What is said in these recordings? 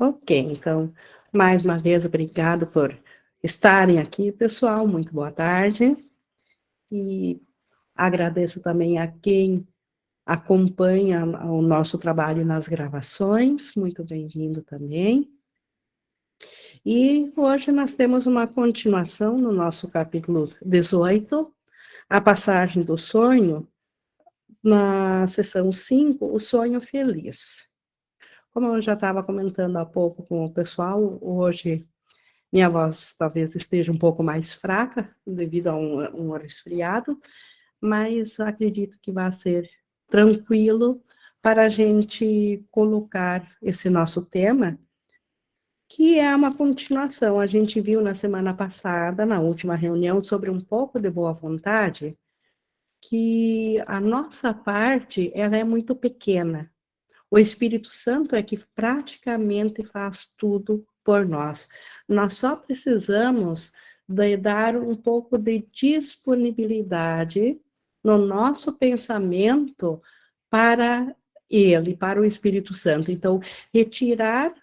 Ok, então, mais uma vez, obrigado por estarem aqui, pessoal. Muito boa tarde. E agradeço também a quem acompanha o nosso trabalho nas gravações. Muito bem-vindo também. E hoje nós temos uma continuação no nosso capítulo 18, a passagem do sonho, na sessão 5, o sonho feliz. Como eu já estava comentando há pouco com o pessoal, hoje minha voz talvez esteja um pouco mais fraca devido a um resfriado, mas acredito que vai ser tranquilo para a gente colocar esse nosso tema, que é uma continuação. A gente viu na semana passada, na última reunião, sobre um pouco de boa vontade, que a nossa parte ela é muito pequena. O Espírito Santo é que praticamente faz tudo por nós. Nós só precisamos dar um pouco de disponibilidade no nosso pensamento para ele, para o Espírito Santo. Então, retirar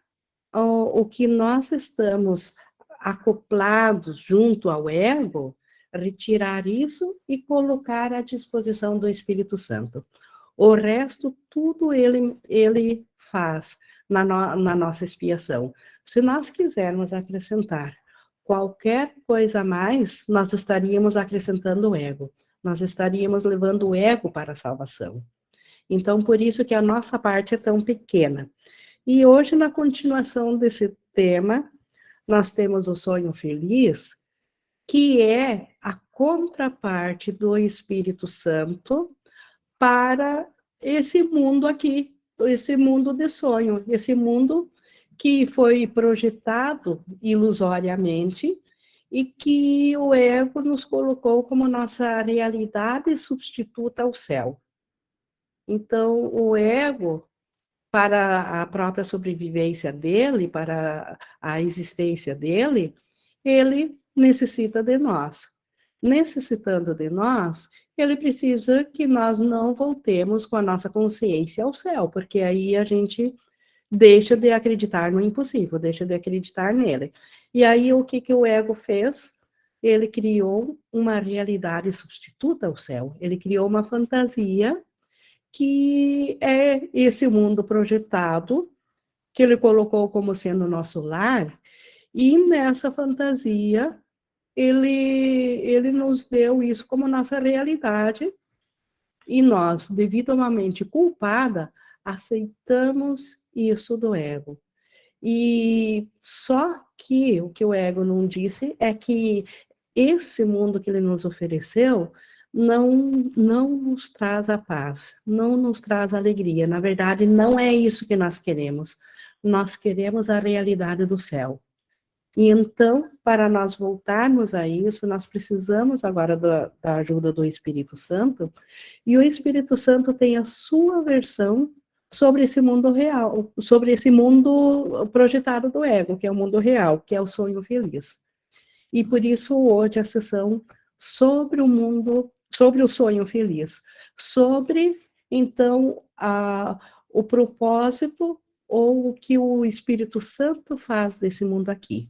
o que nós estamos acoplados junto ao ego, retirar isso e colocar à disposição do Espírito Santo. O resto, tudo ele faz na nossa expiação. Se nós quisermos acrescentar qualquer coisa a mais, nós estaríamos acrescentando o ego. Nós estaríamos levando o ego para a salvação. Então, por isso que a nossa parte é tão pequena. E hoje, na continuação desse tema, nós temos o sonho feliz, que é a contraparte do Espírito Santo para esse mundo aqui, esse mundo de sonho, esse mundo que foi projetado ilusoriamente e que o ego nos colocou como nossa realidade substituta ao céu. Então, o ego, para a própria sobrevivência dele, para a existência dele, ele necessita de nós. Necessitando de nós, ele precisa que nós não voltemos com a nossa consciência ao céu, porque aí a gente deixa de acreditar no impossível, deixa de acreditar nele. E aí o que o ego fez? Ele criou uma realidade substituta ao céu. Ele criou uma fantasia que é esse mundo projetado, que ele colocou como sendo nosso lar, e nessa fantasia ele nos deu isso como nossa realidade, e nós, devido a uma mente culpada, aceitamos isso do ego. E só que o que o ego não disse é que esse mundo que ele nos ofereceu não nos traz a paz, não nos traz alegria. Na verdade, não é isso que nós queremos. Nós queremos a realidade do céu. E então, para nós voltarmos a isso, nós precisamos agora da ajuda do Espírito Santo, e o Espírito Santo tem a sua versão sobre esse mundo real, sobre esse mundo projetado do ego, que é o mundo real, que é o sonho feliz. E por isso hoje a sessão sobre o mundo, sobre o sonho feliz, sobre, então, o propósito ou o que o Espírito Santo faz desse mundo aqui.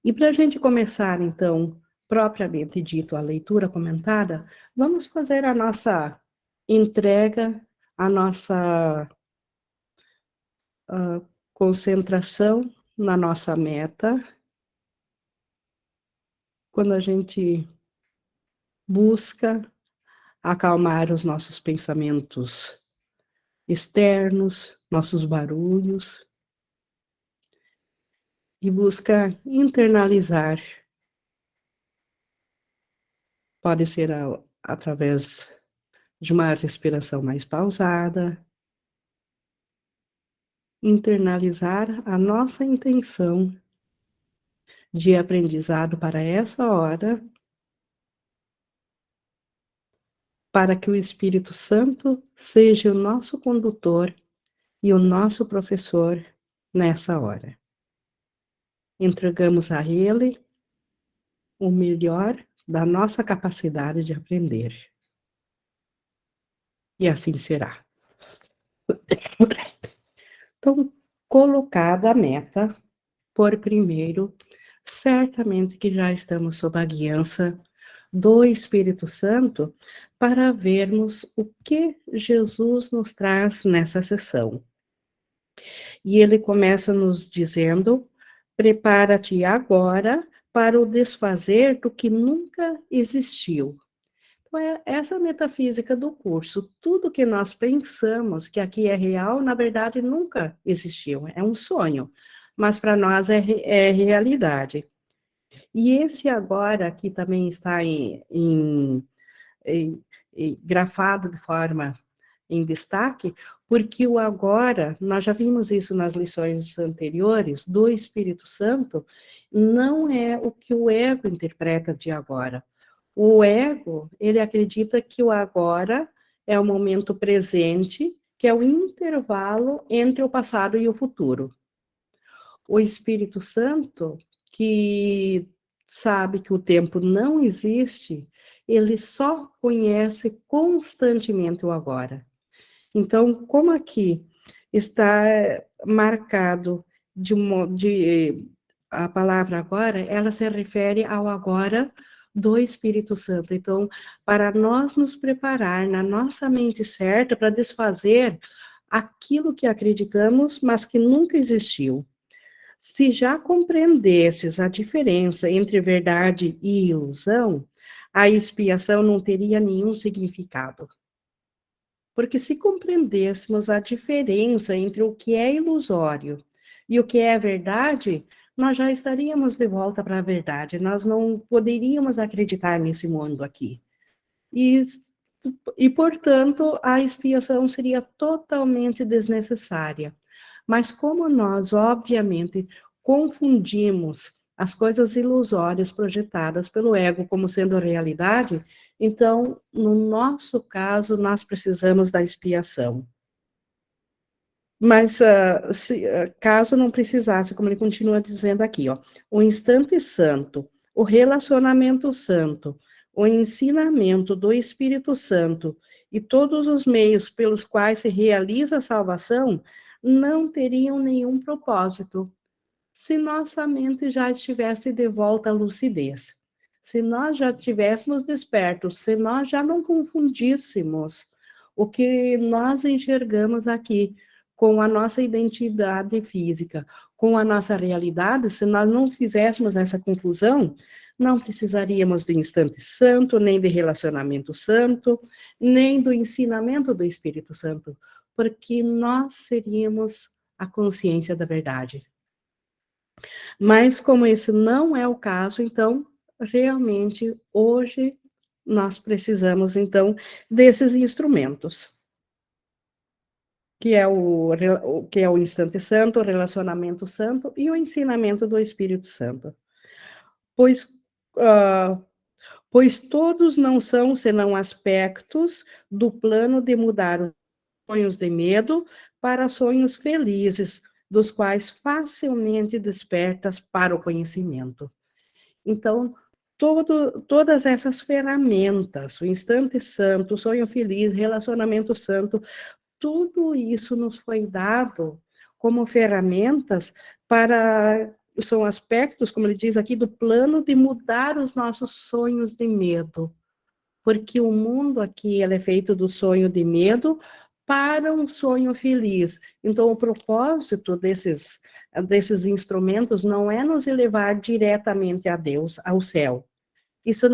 E para a gente começar, então, propriamente dito, a leitura comentada, vamos fazer a nossa entrega, a nossa concentração na nossa meta, quando a gente busca acalmar os nossos pensamentos externos, nossos barulhos, e busca internalizar. Pode ser através de uma respiração mais pausada, internalizar a nossa intenção de aprendizado para essa hora, para que o Espírito Santo seja o nosso condutor e o nosso professor nessa hora. Entregamos a Ele o melhor da nossa capacidade de aprender. E assim será. Então, colocada a meta, por primeiro, certamente que já estamos sob a guiança do Espírito Santo para vermos o que Jesus nos traz nessa sessão. E ele começa nos dizendo: prepara-te agora para o desfazer do que nunca existiu. Então, é essa metafísica do curso. Tudo que nós pensamos que aqui é real, na verdade, nunca existiu. É um sonho, mas para nós é realidade. E esse agora, que também está grafado de forma em destaque, porque o agora, nós já vimos isso nas lições anteriores, do Espírito Santo, não é o que o ego interpreta de agora. O ego, ele acredita que o agora é o momento presente, que é o intervalo entre o passado e o futuro. O Espírito Santo, que sabe que o tempo não existe, ele só conhece constantemente o agora. Então, como aqui está marcado a palavra agora, ela se refere ao agora do Espírito Santo. Então, para nós nos preparar na nossa mente certa para desfazer aquilo que acreditamos, mas que nunca existiu. Se já compreendesses a diferença entre verdade e ilusão, a expiação não teria nenhum significado. Porque se compreendêssemos a diferença entre o que é ilusório e o que é verdade, nós já estaríamos de volta para a verdade, nós não poderíamos acreditar nesse mundo aqui. E, portanto, a expiação seria totalmente desnecessária. Mas como nós, obviamente, confundimos as coisas ilusórias projetadas pelo ego como sendo realidade, então, no nosso caso, nós precisamos da expiação. Mas caso não precisasse, como ele continua dizendo aqui, ó, o instante santo, o relacionamento santo, o ensinamento do Espírito Santo e todos os meios pelos quais se realiza a salvação não teriam nenhum propósito se nossa mente já estivesse de volta à lucidez, se nós já estivéssemos despertos, se nós já não confundíssemos o que nós enxergamos aqui com a nossa identidade física, com a nossa realidade, se nós não fizéssemos essa confusão, não precisaríamos de instante santo, nem de relacionamento santo, nem do ensinamento do Espírito Santo, porque nós seríamos a consciência da verdade. Mas como esse não é o caso, então, realmente, hoje, nós precisamos, então, desses instrumentos, que é o instante santo, o relacionamento santo e o ensinamento do Espírito Santo. Pois, pois todos não são senão aspectos do plano de mudar os sonhos de medo para sonhos felizes, dos quais facilmente despertas para o conhecimento. Então, todas essas ferramentas, o instante santo, o sonho feliz, relacionamento santo, tudo isso nos foi dado como ferramentas para, são aspectos, como ele diz aqui, do plano de mudar os nossos sonhos de medo. Porque o mundo aqui ele é feito do sonho de medo para um sonho feliz. Então, o propósito desses instrumentos não é nos elevar diretamente a Deus, ao céu. Isso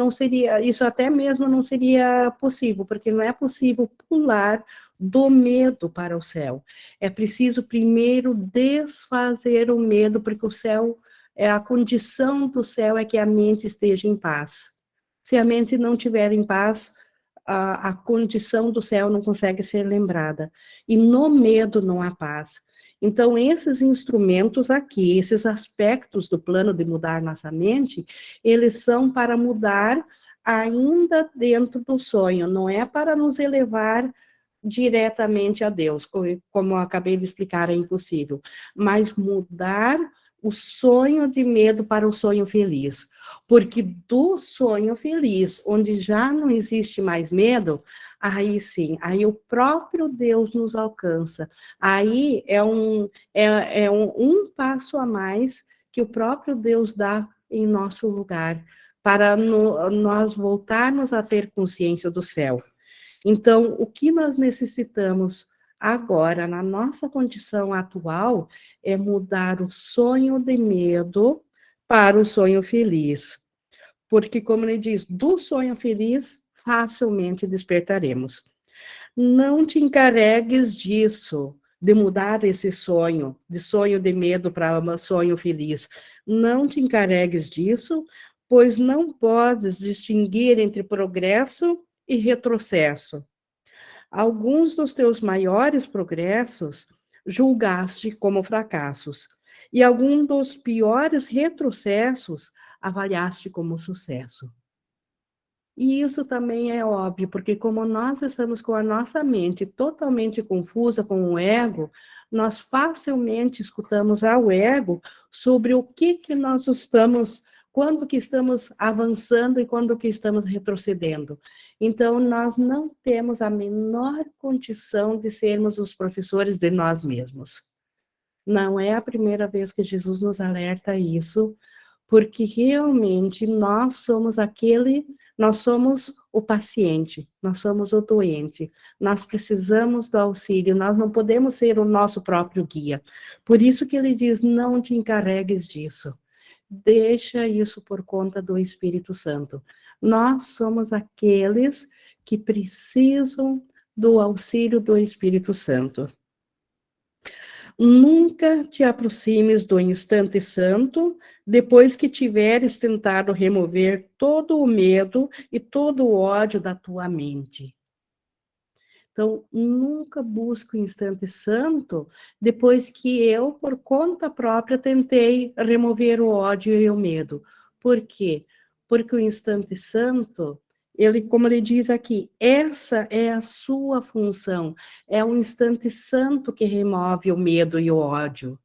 até mesmo não seria possível, porque não é possível pular do medo para o céu. É preciso primeiro desfazer o medo, porque o céu, a condição do céu é que a mente esteja em paz. Se a mente não estiver em paz, a condição do céu não consegue ser lembrada. E no medo não há paz. Então, esses instrumentos aqui, esses aspectos do plano de mudar nossa mente, eles são para mudar ainda dentro do sonho, não é para nos elevar diretamente a Deus, como eu acabei de explicar, é impossível, mas mudar o sonho de medo para o sonho feliz, porque do sonho feliz, onde já não existe mais medo, aí sim, aí o próprio Deus nos alcança. Aí é um passo a mais que o próprio Deus dá em nosso lugar, para nós voltarmos a ter consciência do céu. Então, o que nós necessitamos agora, na nossa condição atual, é mudar o sonho de medo para o sonho feliz. Porque, como ele diz, do sonho feliz facilmente despertaremos. Não te encarregues disso, de mudar esse sonho, de sonho de medo para um sonho feliz. Não te encarregues disso, pois não podes distinguir entre progresso e retrocesso. Alguns dos teus maiores progressos julgaste como fracassos, e alguns dos piores retrocessos avaliaste como sucesso. E isso também é óbvio, porque como nós estamos com a nossa mente totalmente confusa com o ego, nós facilmente escutamos ao ego sobre o que nós estamos, quando que estamos avançando e quando que estamos retrocedendo. Então, nós não temos a menor condição de sermos os professores de nós mesmos. Não é a primeira vez que Jesus nos alerta isso, porque realmente nós somos o paciente, nós somos o doente, nós precisamos do auxílio, nós não podemos ser o nosso próprio guia. Por isso que ele diz, não te encarregues disso, deixa isso por conta do Espírito Santo. Nós somos aqueles que precisam do auxílio do Espírito Santo. Nunca te aproximes do instante santo, depois que tiveres tentado remover todo o medo e todo o ódio da tua mente. Então, nunca busque o instante santo, depois que eu, por conta própria, tentei remover o ódio e o medo. Por quê? Porque o instante santo, ele, como ele diz aqui, essa é a sua função, é o instante santo que remove o medo e o ódio.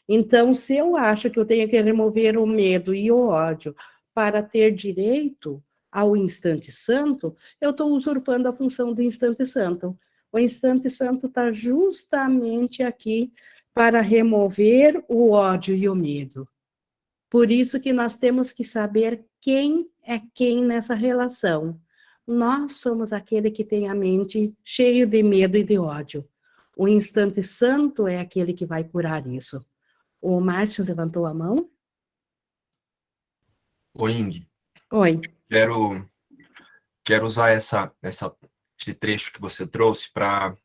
Então, se eu acho que eu tenho que remover o medo e o ódio para ter direito ao instante santo, eu estou usurpando a função do instante santo. O instante santo está justamente aqui para remover o ódio e o medo. Por isso que nós temos que saber quem é quem nessa relação. Nós somos aquele que tem a mente cheia de medo e de ódio. O instante santo é aquele que vai curar isso. O Márcio levantou a mão? Oi, Ing. Oi. Quero usar esse trecho que você trouxe para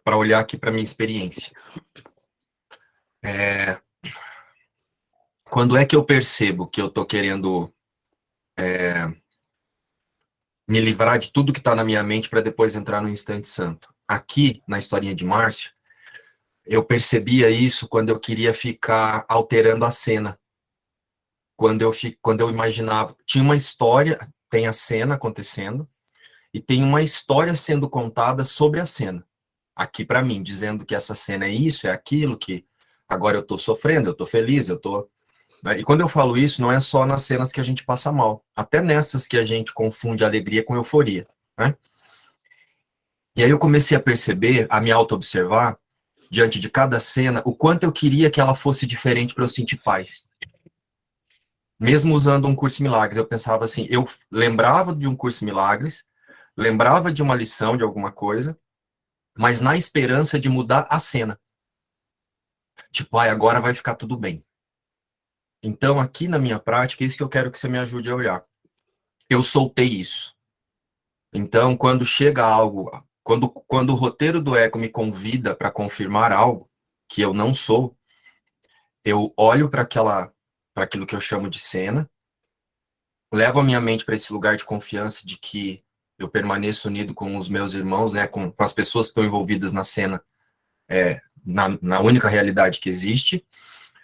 olhar aqui para minha experiência. Quando é que eu percebo que eu estou querendo me livrar de tudo que está na minha mente para depois entrar no instante santo? Aqui, na historinha de Márcio, eu percebia isso quando eu queria ficar alterando a cena. Quando eu imaginava... Tinha uma história, tem a cena acontecendo, e tem uma história sendo contada sobre a cena. Aqui para mim, dizendo que essa cena é isso, é aquilo, que agora eu estou sofrendo, eu estou feliz, eu estou... Né? E quando eu falo isso, não é só nas cenas que a gente passa mal, até nessas que a gente confunde alegria com euforia, né? E aí eu comecei a perceber, a me auto-observar, diante de cada cena, o quanto eu queria que ela fosse diferente para eu sentir paz. Mesmo usando um curso em milagres, eu pensava assim, eu lembrava de um curso em milagres, lembrava de uma lição, de alguma coisa, mas na esperança de mudar a cena. Tipo, agora vai ficar tudo bem. Então, aqui na minha prática, é isso que eu quero que você me ajude a olhar. Eu soltei isso. Então, quando chega algo, quando o roteiro do ego me convida para confirmar algo que eu não sou, eu olho para aquilo que eu chamo de cena, levo a minha mente para esse lugar de confiança de que eu permaneço unido com os meus irmãos, né, com as pessoas que estão envolvidas na cena, na única realidade que existe.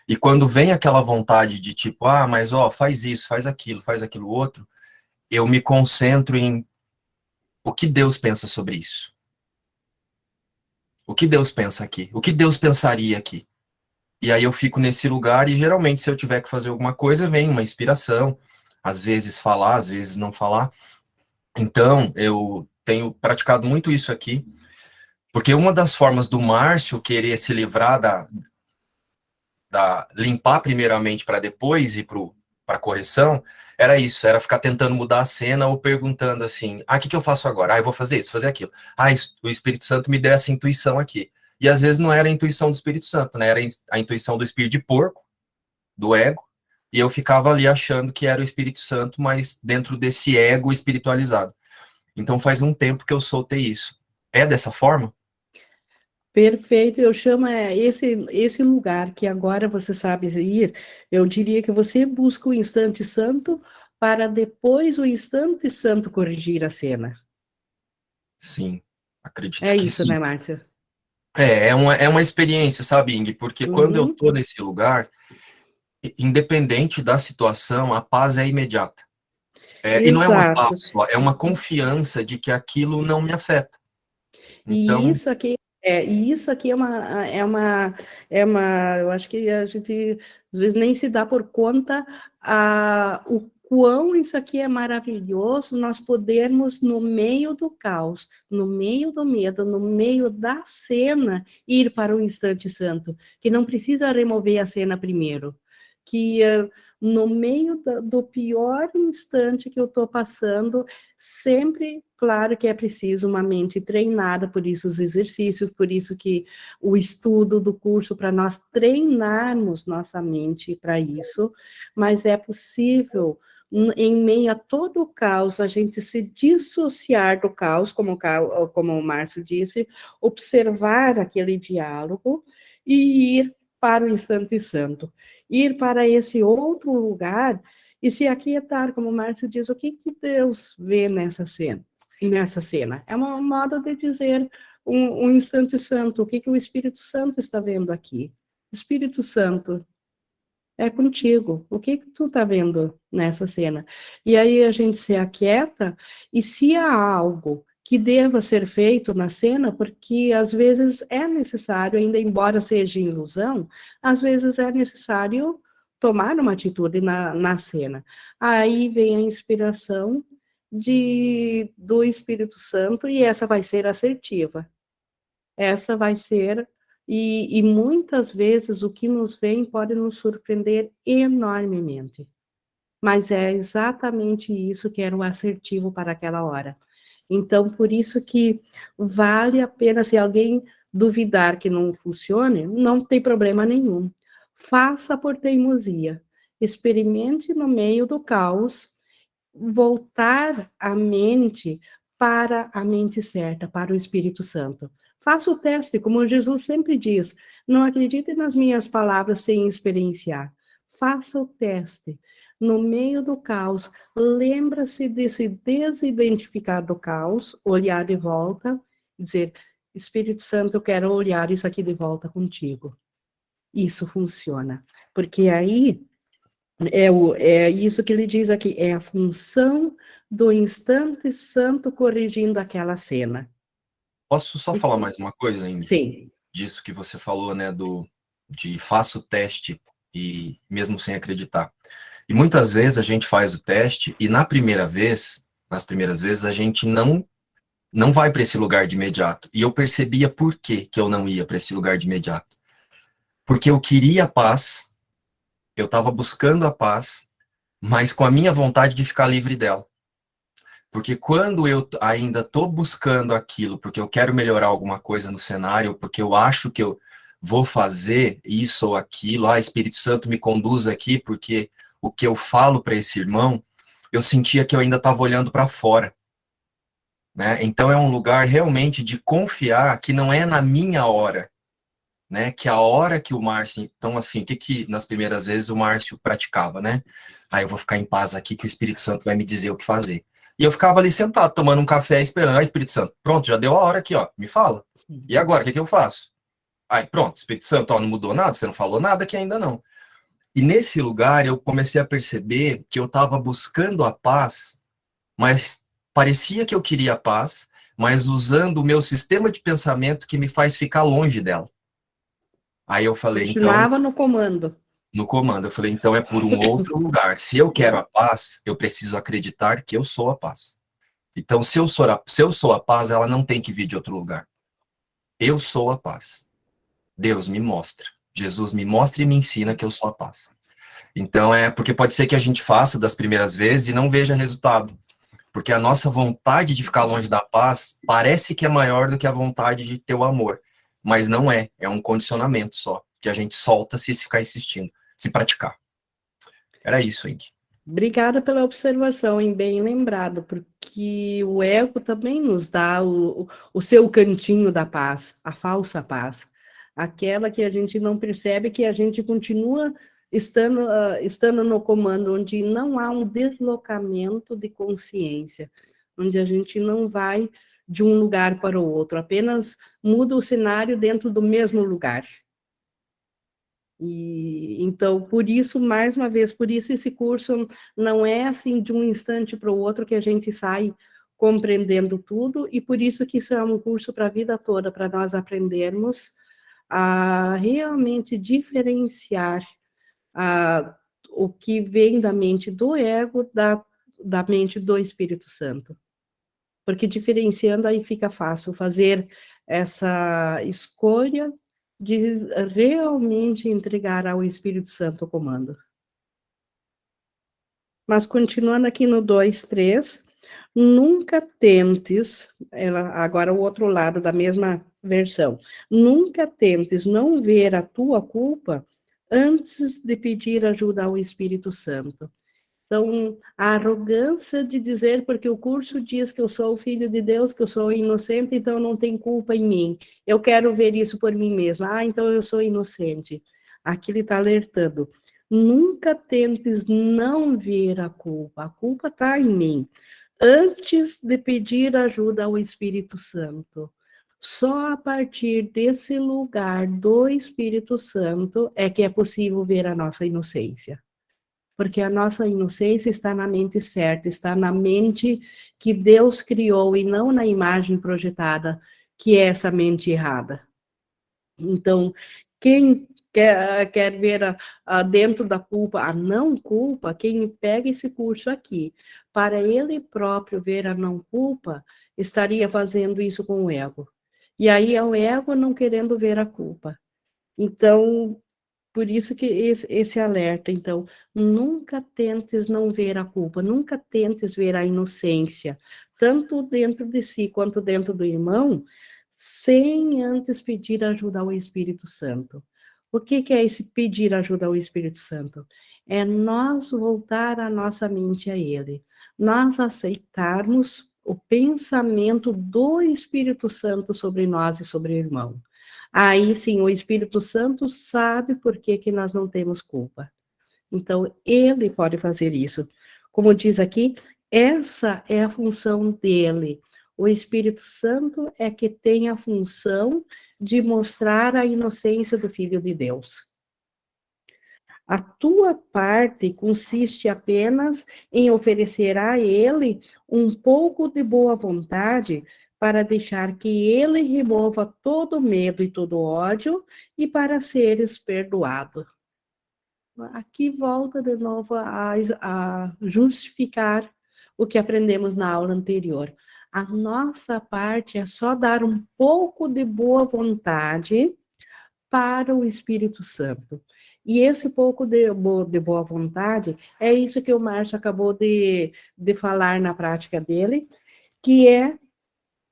E quando vem aquela vontade de tipo, mas faz isso, faz aquilo outro, eu me concentro em o que Deus pensa sobre isso. O que Deus pensa aqui? O que Deus pensaria aqui? E aí eu fico nesse lugar e geralmente se eu tiver que fazer alguma coisa, vem uma inspiração, às vezes falar, às vezes não falar. Então, eu tenho praticado muito isso aqui, porque uma das formas do Márcio querer se livrar limpar primeiramente para depois ir para correção, era isso, era ficar tentando mudar a cena ou perguntando assim, o que eu faço agora? Eu vou fazer isso, fazer aquilo. O Espírito Santo me deu essa intuição aqui. E às vezes não era a intuição do Espírito Santo, né? Era a intuição do espírito de porco, do ego, e eu ficava ali achando que era o Espírito Santo, mas dentro desse ego espiritualizado. Então faz um tempo que eu soltei isso. É dessa forma? Perfeito, eu chamo esse lugar que agora você sabe ir, eu diria que você busca o instante santo para depois o instante santo corrigir a cena. Sim, acredito É que isso, sim. né, Márcia? É uma experiência, sabe, Ing? Porque quando eu Uhum, tô nesse lugar, independente da situação, a paz é imediata. E não é uma exato. paz só, é uma confiança de que aquilo não me afeta. E Então, isso aqui eu acho que a gente às vezes nem se dá por conta o quão isso aqui é maravilhoso, nós podermos, no meio do caos, no meio do medo, no meio da cena, ir para o instante santo, que não precisa remover a cena primeiro, que no meio do pior instante que eu estou passando, sempre, claro que é preciso uma mente treinada, por isso os exercícios, por isso que o estudo do curso, para nós treinarmos nossa mente para isso, mas é possível, em meio a todo o caos, a gente se dissociar do caos, como o Márcio disse, observar aquele diálogo e ir para o instante santo, ir para esse outro lugar e se aquietar, como o Márcio diz, o que Deus vê nessa cena? Nessa cena? É um modo de dizer um instante santo, o que o Espírito Santo está vendo aqui? Espírito Santo, é contigo. O que tu está vendo nessa cena? E aí a gente se aquieta, e se há algo que deva ser feito na cena, porque às vezes é necessário, ainda embora seja ilusão, às vezes é necessário tomar uma atitude na cena. Aí vem a inspiração do Espírito Santo, e essa vai ser assertiva. Essa vai ser, e muitas vezes o que nos vem pode nos surpreender enormemente. Mas é exatamente isso que era o assertivo para aquela hora. Então, por isso que vale a pena, se alguém duvidar que não funcione, não tem problema nenhum. Faça por teimosia. Experimente no meio do caos voltar a mente para a mente certa, para o Espírito Santo. Faça o teste, como Jesus sempre diz, não acredite nas minhas palavras sem experienciar. Faça o teste. No meio do caos, lembra-se de se desidentificar do caos, olhar de volta, dizer, Espírito Santo, eu quero olhar isso aqui de volta contigo. Isso funciona. Porque aí é isso que ele diz aqui, é a função do instante santo corrigindo aquela cena. posso só falar mais uma coisa, Ing? Sim, Disso que você falou, né, de faça o teste e mesmo sem acreditar. E muitas vezes a gente faz o teste e nas primeiras vezes a gente não vai para esse lugar de imediato. E eu percebia por que eu não ia para esse lugar de imediato. Porque eu queria a paz, eu estava buscando a paz, mas com a minha vontade de ficar livre dela. Porque quando eu ainda estou buscando aquilo, porque eu quero melhorar alguma coisa no cenário, porque eu acho que eu vou fazer isso ou aquilo, Espírito Santo me conduz aqui, porque o que eu falo para esse irmão, eu sentia que eu ainda estava olhando para fora. Né? Então é um lugar realmente de confiar que não é na minha hora, né? Que a hora que o Márcio, então assim, o que nas primeiras vezes o Márcio praticava, né? Eu vou ficar em paz aqui que o Espírito Santo vai me dizer o que fazer. E eu ficava ali sentado, tomando um café, esperando, Espírito Santo, pronto, já deu a hora aqui, ó, me fala. E agora, o que eu faço? Aí, pronto, Espírito Santo, ó, não mudou nada, você não falou nada aqui ainda não. E nesse lugar eu comecei a perceber que eu estava buscando a paz, mas parecia que eu queria a paz, mas usando o meu sistema de pensamento que me faz ficar longe dela. Aí eu falei, então, continuava no comando. no comando, eu falei, então é por um outro lugar. Se eu quero a paz, eu preciso acreditar que eu sou a paz. Então, se eu sou a paz, ela não tem que vir de outro lugar. Eu sou a paz. Deus me mostra. Jesus me mostra e me ensina que eu sou a paz. Então, porque pode ser que a gente faça das primeiras vezes e não veja resultado. Porque a nossa vontade de ficar longe da paz parece que é maior do que a vontade de ter o amor. Mas não é. É um condicionamento só. Que a gente solta se ficar insistindo, se praticar. Era isso, Henrique. Obrigada pela observação, e bem lembrado, porque o ego também nos dá o seu cantinho da paz, a falsa paz, aquela que a gente não percebe que a gente continua estando no comando, onde não há um deslocamento de consciência, onde a gente não vai de um lugar para o outro, apenas muda o cenário dentro do mesmo lugar. E então, por isso, mais uma vez, por isso esse curso não é assim de um instante para o outro que a gente sai compreendendo tudo, e por isso que isso é um curso para a vida toda, para nós aprendermos a realmente diferenciar o que vem da mente do ego da mente do Espírito Santo. Porque diferenciando aí fica fácil fazer essa escolha de realmente entregar ao Espírito Santo o comando. Mas continuando aqui no 2:3, nunca tentes, agora o outro lado da mesma versão, nunca tentes não ver a tua culpa antes de pedir ajuda ao Espírito Santo. Então, a arrogância de dizer, porque o curso diz que eu sou o filho de Deus, que eu sou inocente, então não tem culpa em mim. Eu quero ver isso por mim mesma. Ah, então eu sou inocente. Aqui ele está alertando. Nunca tentes não ver a culpa está em mim. Antes de pedir ajuda ao Espírito Santo. Só a partir desse lugar do Espírito Santo é que é possível ver a nossa inocência. Porque a nossa inocência está na mente certa, está na mente que Deus criou e não na imagem projetada, que é essa mente errada. Então, quem quer ver dentro da culpa a não culpa, quem pega esse curso aqui, para ele próprio ver a não culpa, estaria fazendo isso com o ego. E aí é o ego não querendo ver a culpa. Então, por isso que esse alerta, então, nunca tentes não ver a culpa, nunca tentes ver a inocência, tanto dentro de si quanto dentro do irmão, sem antes pedir ajuda ao Espírito Santo. O que é esse pedir ajuda ao Espírito Santo? É nós voltar a nossa mente a Ele, nós aceitarmos o pensamento do Espírito Santo sobre nós e sobre o irmão. Aí sim, o Espírito Santo sabe por que nós não temos culpa. Então, ele pode fazer isso. Como diz aqui, essa é a função dele. O Espírito Santo é que tem a função de mostrar a inocência do Filho de Deus. A tua parte consiste apenas em oferecer a ele um pouco de boa vontade para deixar que ele remova todo medo e todo ódio e para seres perdoado. Aqui volta de novo a justificar o que aprendemos na aula anterior. A nossa parte é só dar um pouco de boa vontade para o Espírito Santo. E esse pouco de boa vontade é isso que o Márcio acabou de falar na prática dele, que é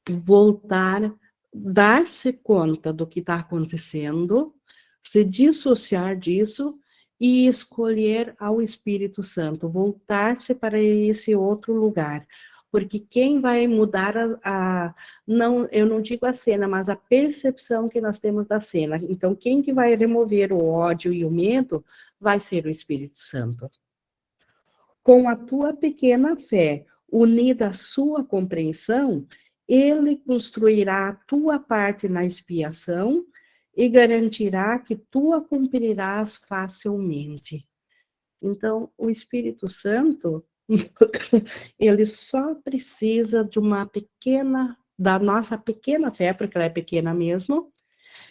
voltar, dar-se conta do que está acontecendo, se dissociar disso e escolher ao Espírito Santo, voltar-se para esse outro lugar. Porque quem vai mudar não, eu não digo a cena, mas a percepção que nós temos da cena. Então, quem que vai remover o ódio e o medo vai ser o Espírito Santo. Com a tua pequena fé, unida à sua compreensão, ele construirá a tua parte na expiação e garantirá que tu a cumprirás facilmente. Então, o Espírito Santo, ele só precisa de da nossa pequena fé, porque ela é pequena mesmo,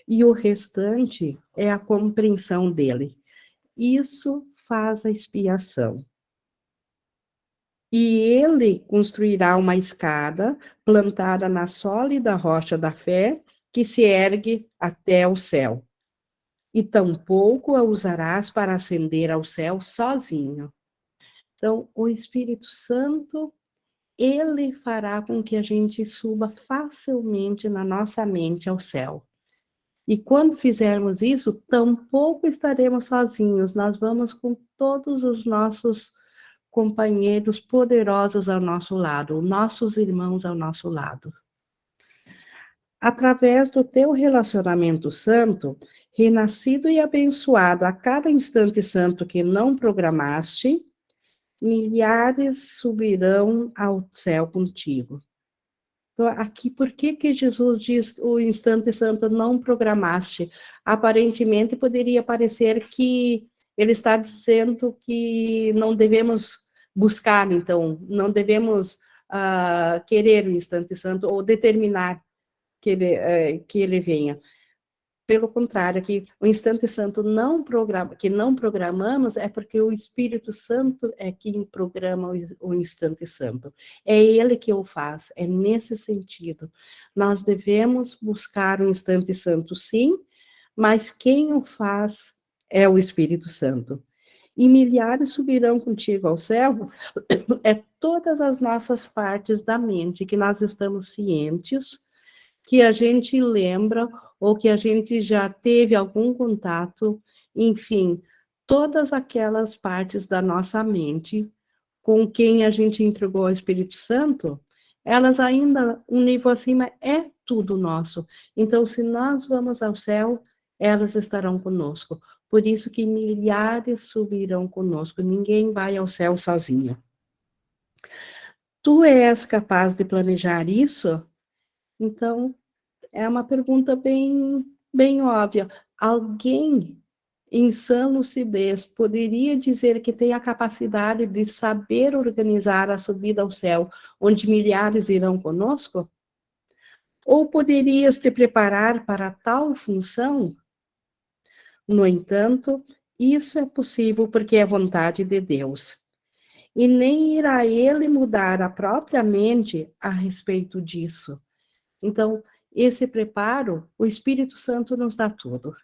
e o restante é a compreensão dele. Isso faz a expiação. E ele construirá uma escada plantada na sólida rocha da fé, que se ergue até o céu. E tampouco a usarás para ascender ao céu sozinho. Então, o Espírito Santo, ele fará com que a gente suba facilmente na nossa mente ao céu. E quando fizermos isso, tampouco estaremos sozinhos, nós vamos com todos os nossos companheiros poderosos ao nosso lado, nossos irmãos ao nosso lado. Através do teu relacionamento santo, renascido e abençoado a cada instante santo que não programaste, milhares subirão ao céu contigo. Então, aqui, por que Jesus diz o instante santo não programaste? Aparentemente, poderia parecer que ele está dizendo que não devemos buscar, então, não devemos querer o instante santo ou determinar que ele venha. Pelo contrário, que o instante santo que não programamos é porque o Espírito Santo é quem programa o instante santo. É ele que o faz, é nesse sentido. Nós devemos buscar o instante santo, sim, mas quem o faz é o Espírito Santo. E milhares subirão contigo ao céu, é todas as nossas partes da mente que nós estamos cientes, que a gente lembra ou que a gente já teve algum contato, enfim, todas aquelas partes da nossa mente com quem a gente entregou ao Espírito Santo, elas ainda, um nível acima, é tudo nosso. Então, se nós vamos ao céu, elas estarão conosco. Por isso que milhares subirão conosco, ninguém vai ao céu sozinho. Tu és capaz de planejar isso? Então, é uma pergunta bem óbvia. Alguém em sã lucidez poderia dizer que tem a capacidade de saber organizar a subida ao céu, onde milhares irão conosco? Ou poderias te preparar para tal função? No entanto, isso é possível porque é vontade de Deus. E nem irá ele mudar a própria mente a respeito disso. Então, esse preparo, o Espírito Santo nos dá tudo.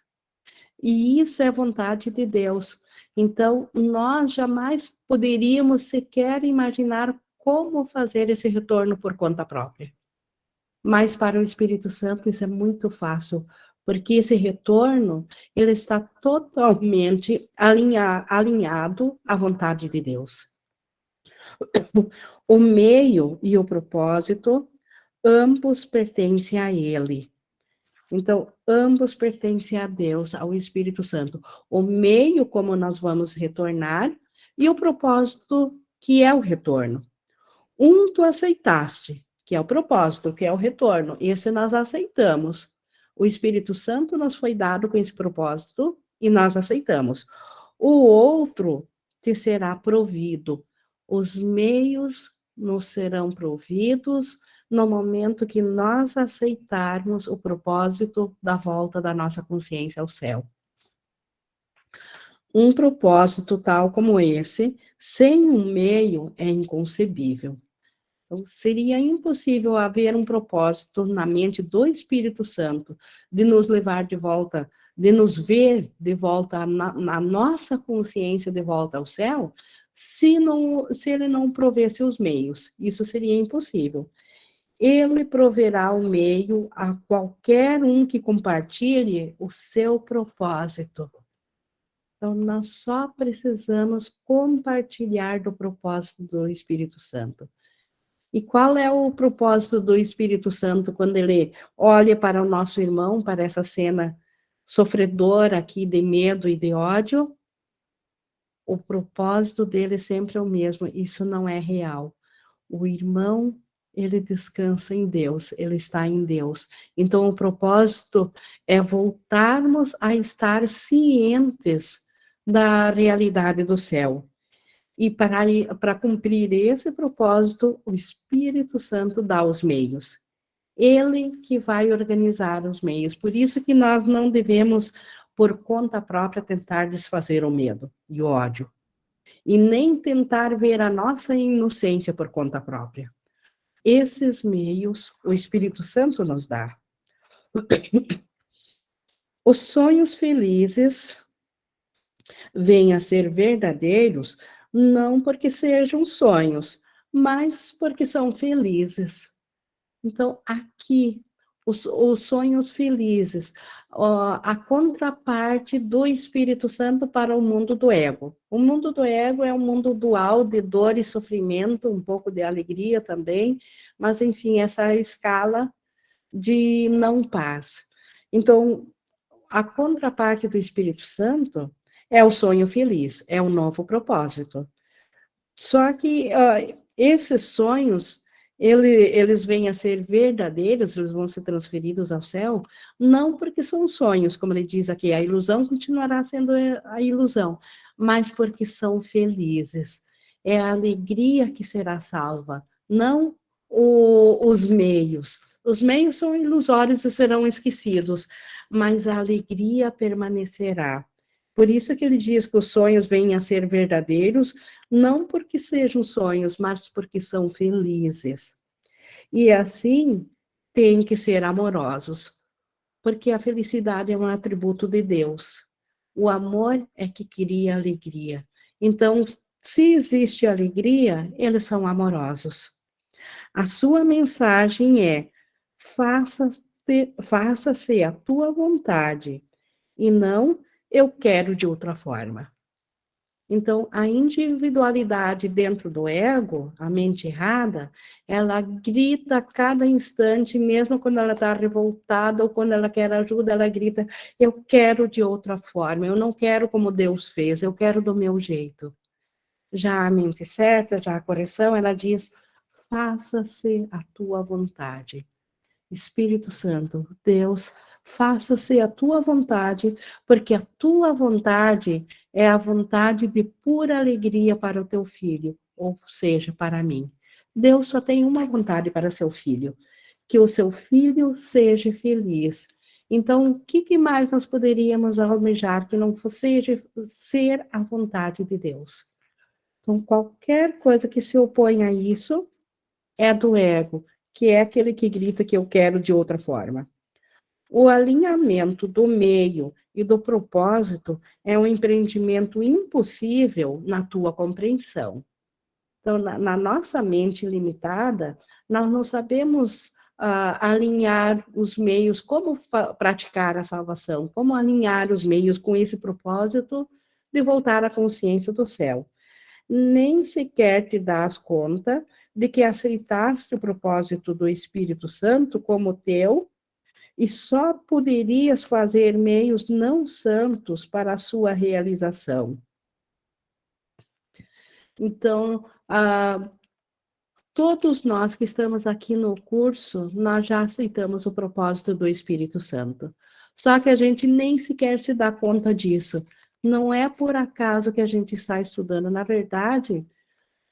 E isso é vontade de Deus. Então, nós jamais poderíamos sequer imaginar como fazer esse retorno por conta própria. Mas para o Espírito Santo isso é muito fácil, porque esse retorno, ele está totalmente alinhado à vontade de Deus. O meio e o propósito, ambos pertencem a Ele. Então, ambos pertencem a Deus, ao Espírito Santo. O meio, como nós vamos retornar, e o propósito, que é o retorno. Um tu aceitaste, que é o propósito, que é o retorno. Esse nós aceitamos. O Espírito Santo nos foi dado com esse propósito e nós aceitamos. O outro te será provido. Os meios nos serão providos no momento que nós aceitarmos o propósito da volta da nossa consciência ao céu. Um propósito tal como esse, sem um meio, é inconcebível. Então, seria impossível haver um propósito na mente do Espírito Santo de nos levar de volta, de nos ver de volta na nossa consciência de volta ao céu, se ele não provesse os meios. Isso seria impossível. Ele proverá o meio a qualquer um que compartilhe o seu propósito. Então, nós só precisamos compartilhar do propósito do Espírito Santo. E qual é o propósito do Espírito Santo quando ele olha para o nosso irmão, para essa cena sofredora aqui de medo e de ódio? O propósito dele sempre é o mesmo, isso não é real. O irmão, ele descansa em Deus, ele está em Deus. Então, o propósito é voltarmos a estar cientes da realidade do céu. E para cumprir esse propósito, o Espírito Santo dá os meios. Ele que vai organizar os meios. Por isso que nós não devemos, por conta própria, tentar desfazer o medo e o ódio. e nem tentar ver a nossa inocência por conta própria. Esses meios o Espírito Santo nos dá. Os sonhos felizes vêm a ser verdadeiros não porque sejam sonhos, mas porque são felizes. Então, aqui, os sonhos felizes, a contraparte do Espírito Santo para o mundo do ego. O mundo do ego é um mundo dual de dor e sofrimento, um pouco de alegria também, mas, enfim, essa escala de não paz. Então, a contraparte do Espírito Santo é o sonho feliz, é o novo propósito. Só que esses sonhos, eles vêm a ser verdadeiros, eles vão ser transferidos ao céu, não porque são sonhos, como ele diz aqui, a ilusão continuará sendo a ilusão, mas porque são felizes. É a alegria que será salva, não os meios. Os meios são ilusórios e serão esquecidos, mas a alegria permanecerá. Por isso que ele diz que os sonhos vêm a ser verdadeiros, não porque sejam sonhos, mas porque são felizes. E assim, tem que ser amorosos, porque a felicidade é um atributo de Deus. O amor é que cria alegria. Então, se existe alegria, eles são amorosos. A sua mensagem é: faça-se a tua vontade, e não eu quero de outra forma. Então, a individualidade dentro do ego, a mente errada, ela grita a cada instante, mesmo quando ela está revoltada ou quando ela quer ajuda, ela grita: eu quero de outra forma, eu não quero como Deus fez, eu quero do meu jeito. Já a mente certa, já a correção, ela diz: faça-se a tua vontade. Espírito Santo, Deus, faça-se a tua vontade, porque a tua vontade é a vontade de pura alegria para o teu filho, ou seja, para mim. Deus só tem uma vontade para seu filho, que o seu filho seja feliz. Então, o que mais nós poderíamos almejar que não fosse ser a vontade de Deus? Então, qualquer coisa que se opõe a isso é do ego, que é aquele que grita que eu quero de outra forma. O alinhamento do meio e do propósito é um empreendimento impossível na tua compreensão. Então, na nossa mente limitada, nós não sabemos alinhar os meios, como praticar a salvação, como alinhar os meios com esse propósito de voltar à consciência do céu. Nem sequer te dás conta de que aceitaste o propósito do Espírito Santo como teu e só poderias fazer meios não santos para a sua realização. Então, todos nós que estamos aqui no curso, nós já aceitamos o propósito do Espírito Santo. Só que a gente nem sequer se dá conta disso. Não é por acaso que a gente está estudando. Na verdade,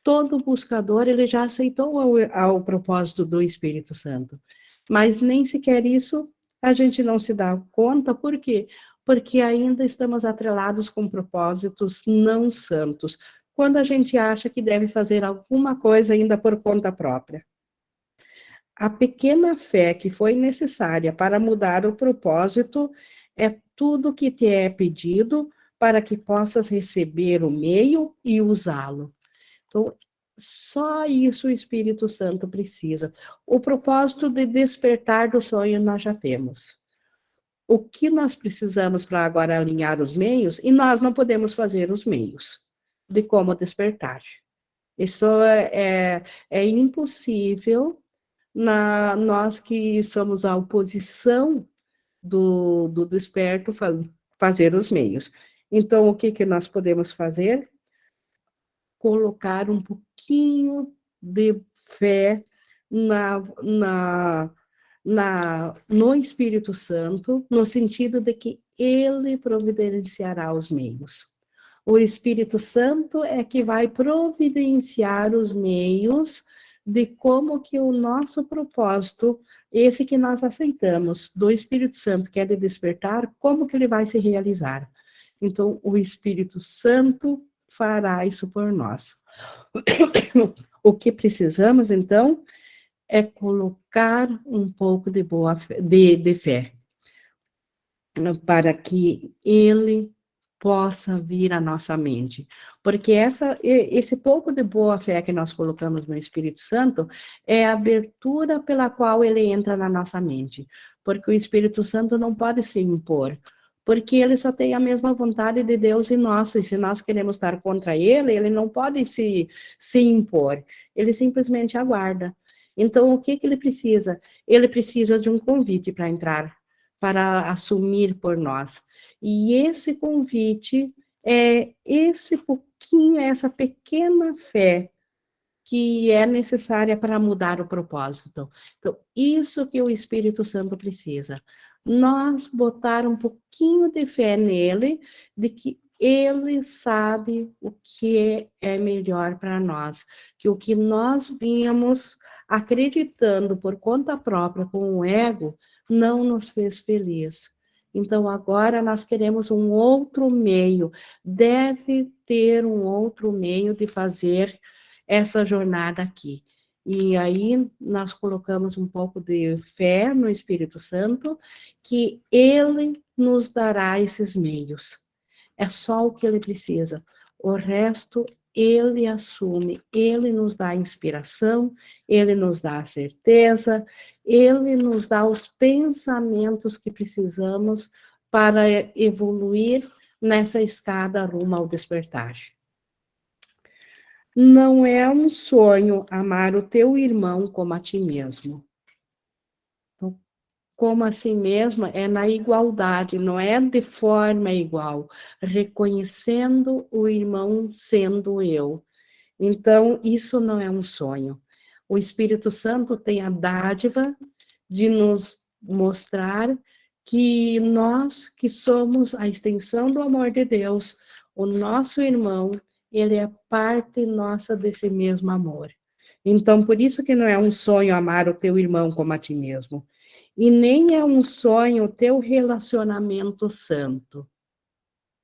todo buscador ele já aceitou o propósito do Espírito Santo. Mas nem sequer isso a gente não se dá conta. Por quê? Porque ainda estamos atrelados com propósitos não santos, quando a gente acha que deve fazer alguma coisa ainda por conta própria. A pequena fé que foi necessária para mudar o propósito é tudo que te é pedido para que possas receber o meio e usá-lo. Então, só isso o Espírito Santo precisa. O propósito de despertar do sonho nós já temos. O que nós precisamos para agora alinhar os meios, e nós não podemos fazer os meios de como despertar. Isso é impossível nós que somos a oposição do desperto fazer os meios. Então, o que nós podemos fazer? Colocar um pouquinho de fé no Espírito Santo, no sentido de que ele providenciará os meios. O Espírito Santo é que vai providenciar os meios de como que o nosso propósito, esse que nós aceitamos, do Espírito Santo, que é de despertar, como que ele vai se realizar. Então, o Espírito Santo fará isso por nós. O que precisamos, então, é colocar um pouco de boa fé, de fé, para que ele possa vir à nossa mente. Porque esse pouco de boa fé que nós colocamos no Espírito Santo é a abertura pela qual ele entra na nossa mente. Porque o Espírito Santo não pode se impor, porque ele só tem a mesma vontade de Deus e nossa, e se nós queremos estar contra ele, ele não pode se impor, ele simplesmente aguarda. Então, o que ele precisa? Ele precisa de um convite para entrar, para assumir por nós. E esse convite é esse pouquinho, essa pequena fé que é necessária para mudar o propósito. Então, isso que o Espírito Santo precisa. Nós botar um pouquinho de fé nele, de que ele sabe o que é melhor para nós, que o que nós vínhamos acreditando por conta própria com o ego não nos fez feliz. Então, agora nós queremos um outro meio, deve ter um outro meio de fazer essa jornada aqui. E aí nós colocamos um pouco de fé no Espírito Santo, que ele nos dará esses meios. É só o que ele precisa. O resto ele assume, ele nos dá a inspiração, ele nos dá a certeza, ele nos dá os pensamentos que precisamos para evoluir nessa escada rumo ao despertar. Não é um sonho amar o teu irmão como a ti mesmo. Então, como a si mesmo é na igualdade, não é de forma igual, reconhecendo o irmão sendo eu. Então, isso não é um sonho. O Espírito Santo tem a dádiva de nos mostrar que nós, que somos a extensão do amor de Deus, o nosso irmão, ele é parte nossa desse mesmo amor. Então, por isso que não é um sonho amar o teu irmão como a ti mesmo. E nem é um sonho o teu relacionamento santo.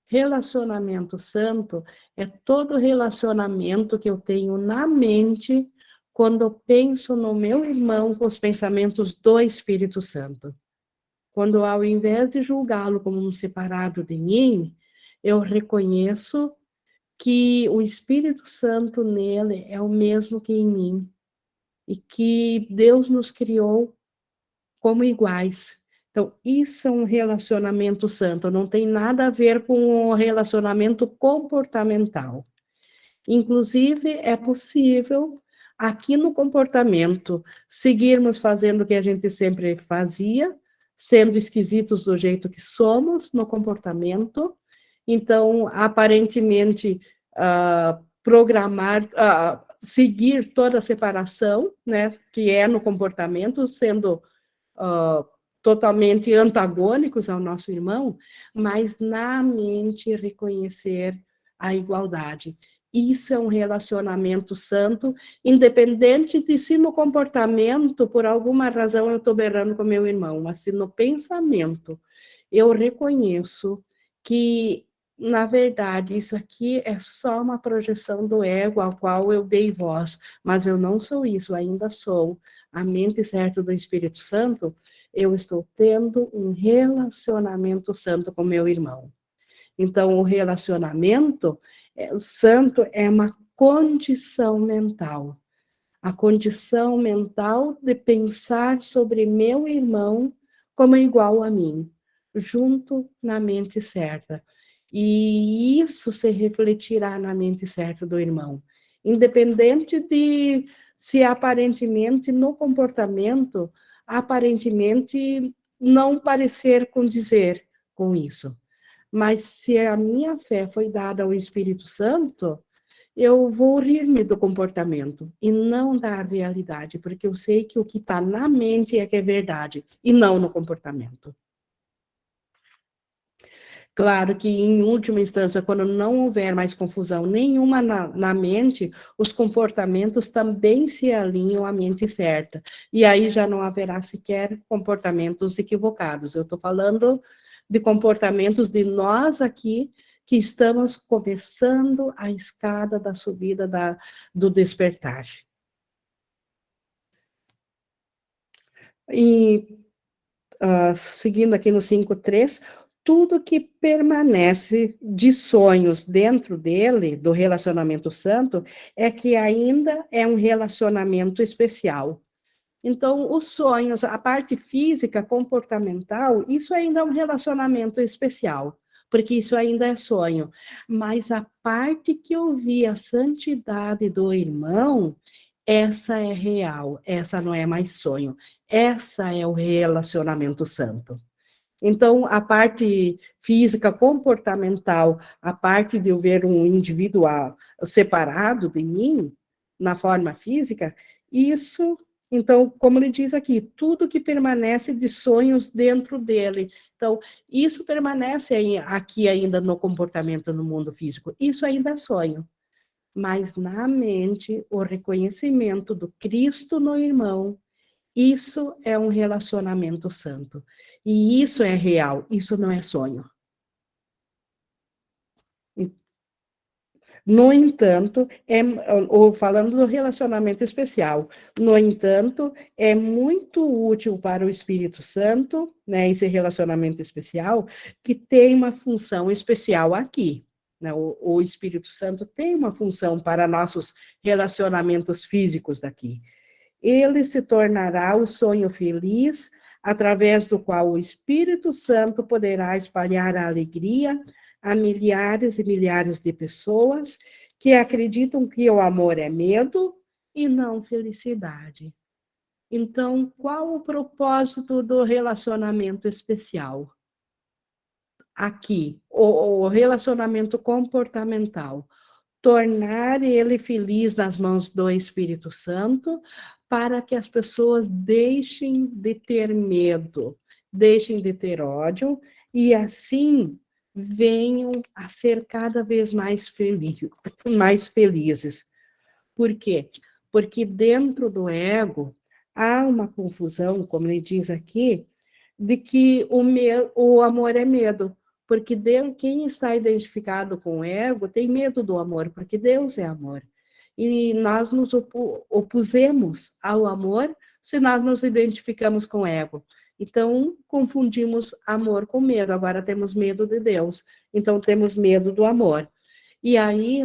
Relacionamento santo é todo relacionamento que eu tenho na mente quando eu penso no meu irmão com os pensamentos do Espírito Santo. Quando, ao invés de julgá-lo como um separado de mim, eu reconheço que o Espírito Santo nele é o mesmo que em mim, e que Deus nos criou como iguais. Então, isso é um relacionamento santo, não tem nada a ver com o relacionamento comportamental. Inclusive, é possível, aqui no comportamento, seguirmos fazendo o que a gente sempre fazia, sendo esquisitos do jeito que somos no comportamento. Então, aparentemente, programar, seguir toda a separação, né, que é no comportamento, sendo totalmente antagônicos ao nosso irmão, mas na mente reconhecer a igualdade. Isso é um relacionamento santo, independente de se no comportamento, por alguma razão, eu estou berrando com meu irmão, mas se no pensamento eu reconheço que, na verdade, isso aqui é só uma projeção do ego ao qual eu dei voz, mas eu não sou isso, ainda sou a mente certa do Espírito Santo, eu estou tendo um relacionamento santo com meu irmão. Então, o relacionamento santo é uma condição mental. A condição mental de pensar sobre meu irmão como igual a mim, junto na mente certa. E isso se refletirá na mente certa do irmão. Independente de se aparentemente no comportamento, aparentemente não parecer condizer com isso. Mas se a minha fé foi dada ao Espírito Santo, eu vou rir-me do comportamento e não da realidade, porque eu sei que o que está na mente é que é verdade, e não no comportamento. Claro que, em última instância, quando não houver mais confusão nenhuma na mente, os comportamentos também se alinham à mente certa. E aí já não haverá sequer comportamentos equivocados. Eu estou falando de comportamentos de nós aqui, que estamos começando a escada da subida do despertar. E, seguindo aqui no 5.3, tudo que permanece de sonhos dentro dele, do relacionamento santo, é que ainda é um relacionamento especial. Então, os sonhos, a parte física, comportamental, isso ainda é um relacionamento especial, porque isso ainda é sonho. Mas a parte que eu vi, a santidade do irmão, essa é real, essa não é mais sonho, essa é o relacionamento santo. Então, a parte física, comportamental, a parte de eu ver um indivíduo separado de mim, na forma física, isso, então, como ele diz aqui, tudo que permanece de sonhos dentro dele. Então, isso permanece aqui ainda no comportamento no mundo físico, isso ainda é sonho. Mas na mente, o reconhecimento do Cristo no irmão, isso é um relacionamento santo. E isso é real, isso não é sonho. No entanto, falando do relacionamento especial, no entanto, é muito útil para o Espírito Santo, né, esse relacionamento especial, que tem uma função especial aqui. Né, o Espírito Santo tem uma função para nossos relacionamentos físicos daqui. Ele se tornará o sonho feliz, através do qual o Espírito Santo poderá espalhar a alegria a milhares e milhares de pessoas que acreditam que o amor é medo e não felicidade. Então, qual o propósito do relacionamento especial? Aqui, o relacionamento comportamental. Tornar ele feliz nas mãos do Espírito Santo, para que as pessoas deixem de ter medo, deixem de ter ódio, e assim venham a ser cada vez mais felizes. Por quê? Porque dentro do ego há uma confusão, como ele diz aqui, de que o amor é medo. Porque quem está identificado com o ego tem medo do amor, porque Deus é amor. E nós nos opusemos ao amor se nós nos identificamos com o ego. Então, confundimos amor com medo. Agora temos medo de Deus. Então, temos medo do amor. E aí,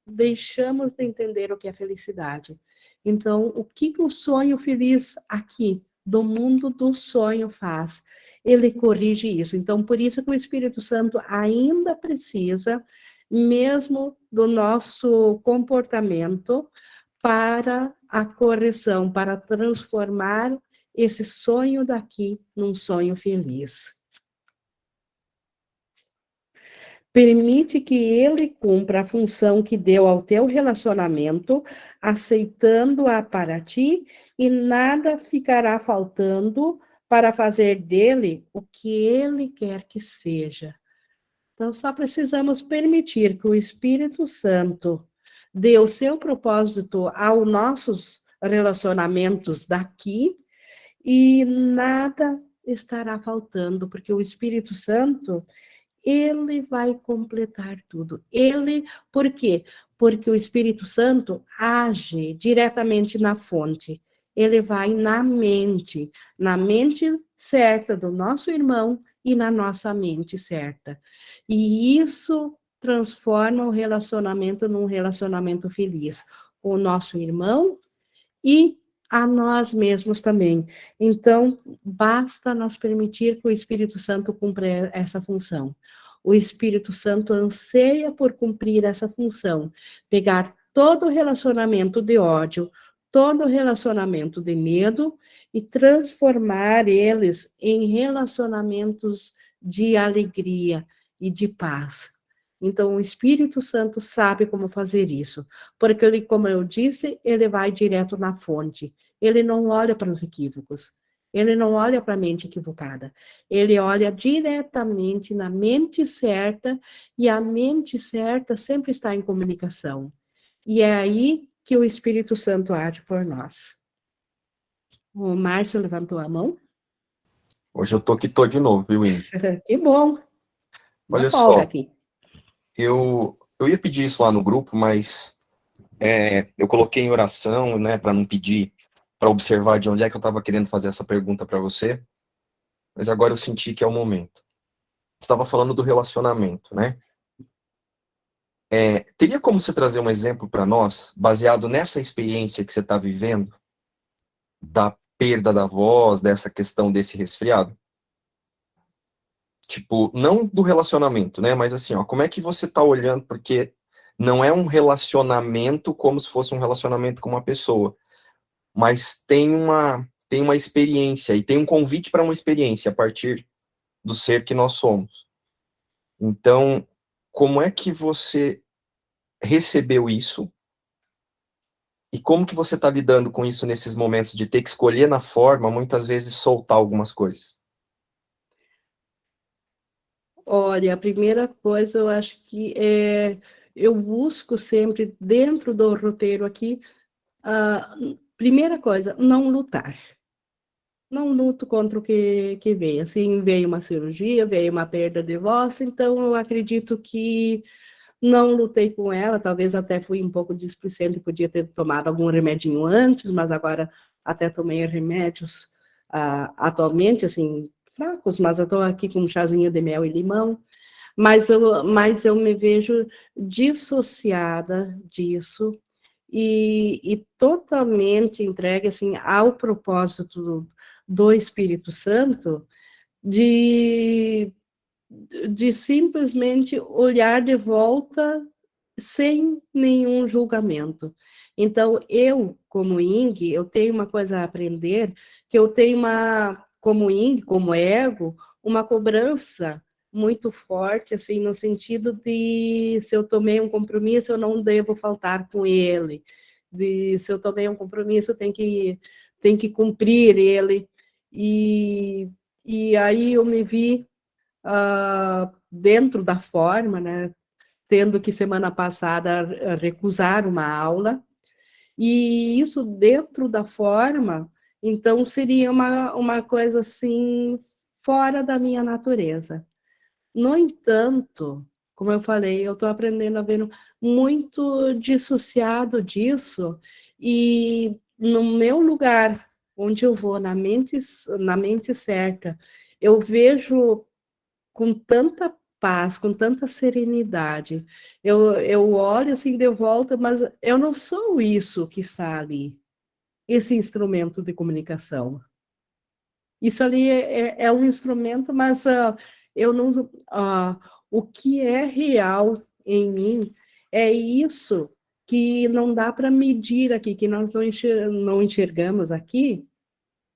deixamos de entender o que é felicidade. Então, o que o sonho feliz aqui, do mundo do sonho, faz? Ele corrige isso. Então, por isso que o Espírito Santo ainda precisa, mesmo do nosso comportamento, para a correção, para transformar esse sonho daqui num sonho feliz. Permite que ele cumpra a função que deu ao teu relacionamento, aceitando-a para ti, e nada ficará faltando para fazer dele o que ele quer que seja. Então, só precisamos permitir que o Espírito Santo dê o seu propósito aos nossos relacionamentos daqui, e nada estará faltando, porque o Espírito Santo, ele vai completar tudo. Por quê? Porque o Espírito Santo age diretamente na fonte. Ele vai na mente certa do nosso irmão e na nossa mente certa. E isso transforma o relacionamento num relacionamento feliz. O nosso irmão e a nós mesmos também. Então, basta nós permitir que o Espírito Santo cumpra essa função. O Espírito Santo anseia por cumprir essa função, pegar todo relacionamento de ódio, todo relacionamento de medo e transformar eles em relacionamentos de alegria e de paz. Então, o Espírito Santo sabe como fazer isso, porque ele, como eu disse, ele vai direto na fonte. Ele não olha para os equívocos. Ele não olha para a mente equivocada. Ele olha diretamente na mente certa, e a mente certa sempre está em comunicação. E é aí que o Espírito Santo age por nós. O Márcio levantou a mão. Hoje eu tô de novo, viu, Ingrid? Que bom. Uma Olha folga só, aqui. eu ia pedir isso lá no grupo, mas eu coloquei em oração, né, para não pedir, para observar de onde é que eu estava querendo fazer essa pergunta para você, mas agora eu senti que é o momento. Você estava falando do relacionamento, né? Teria como você trazer um exemplo para nós, baseado nessa experiência que você está vivendo, da perda da voz, dessa questão desse resfriado? Tipo, não do relacionamento, né? Mas assim, ó, como é que você tá olhando? Porque não é um relacionamento como se fosse um relacionamento com uma pessoa, mas tem uma experiência e tem um convite para uma experiência a partir do ser que nós somos. Então, como é que você recebeu isso? E como que você está lidando com isso nesses momentos de ter que escolher na forma, muitas vezes soltar algumas coisas? Olha, a primeira coisa eu acho que eu busco sempre dentro do roteiro aqui, a primeira coisa, não lutar. Não luto contra o que veio. Assim, veio uma cirurgia, veio uma perda de voz, então eu acredito que não lutei com ela, talvez até fui um pouco displicente, podia ter tomado algum remedinho antes, mas agora até tomei remédios atualmente, assim, fracos, mas eu estou aqui com um chazinho de mel e limão, mas eu me vejo dissociada disso e totalmente entregue, assim, ao propósito do Espírito Santo, de de simplesmente olhar de volta sem nenhum julgamento. Então, eu, como Ing, eu tenho uma coisa a aprender, que eu tenho como Ing, como ego, uma cobrança muito forte, assim, no sentido de se eu tomei um compromisso, eu não devo faltar com ele. De se eu tomei um compromisso, tem que cumprir ele. E, e aí eu me vi dentro da forma, né, tendo que semana passada recusar uma aula, e isso dentro da forma, então seria uma coisa assim, fora da minha natureza. No entanto, como eu falei, eu estou aprendendo a ver muito dissociado disso, e no meu lugar, onde eu vou, na mente certa, eu vejo com tanta paz, com tanta serenidade. Eu olho assim de volta, mas eu não sou isso que está ali, esse instrumento de comunicação. Isso ali é um instrumento, mas eu não. O que é real em mim é isso que não dá para medir aqui, que nós não enxergamos aqui,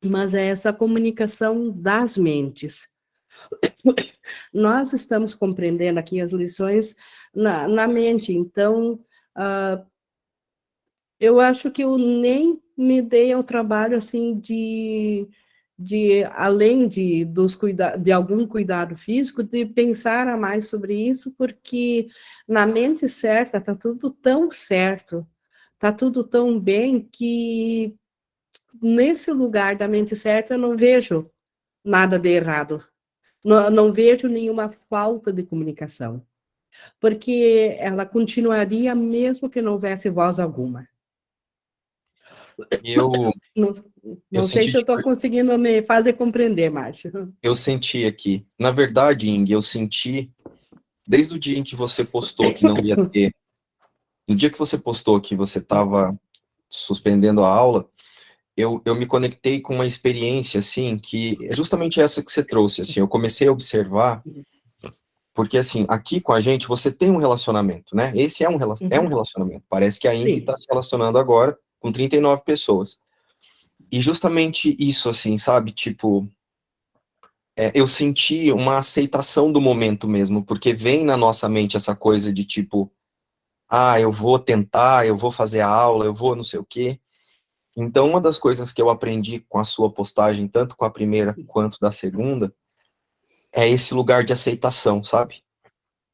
mas é essa comunicação das mentes. Nós estamos compreendendo aqui as lições na mente, então, eu acho que eu nem me dei ao trabalho, assim, de além de algum cuidado físico, de pensar a mais sobre isso, porque na mente certa está tudo tão certo, está tudo tão bem, que nesse lugar da mente certa eu não vejo nada de errado. Não vejo nenhuma falta de comunicação, porque ela continuaria mesmo que não houvesse voz alguma. E Não, eu não sei senti, se eu tipo, estou conseguindo me fazer compreender, Márcio. eu senti aqui. Na verdade, Ing, eu senti desde o dia em que você postou que não ia ter, no dia que você postou que você estava suspendendo a aula, eu me conectei com uma experiência, assim, que é justamente essa que você trouxe, assim, eu comecei a observar, porque, assim, aqui com a gente, você tem um relacionamento, né? Esse é um relacionamento, parece que a Ing Sim. está se relacionando agora com 39 pessoas. E justamente isso, assim, sabe, tipo, eu senti uma aceitação do momento mesmo, porque vem na nossa mente essa coisa de, tipo, eu vou tentar, eu vou fazer a aula, eu vou não sei o quê. Então, uma das coisas que eu aprendi com a sua postagem, tanto com a primeira quanto da segunda, é esse lugar de aceitação, sabe?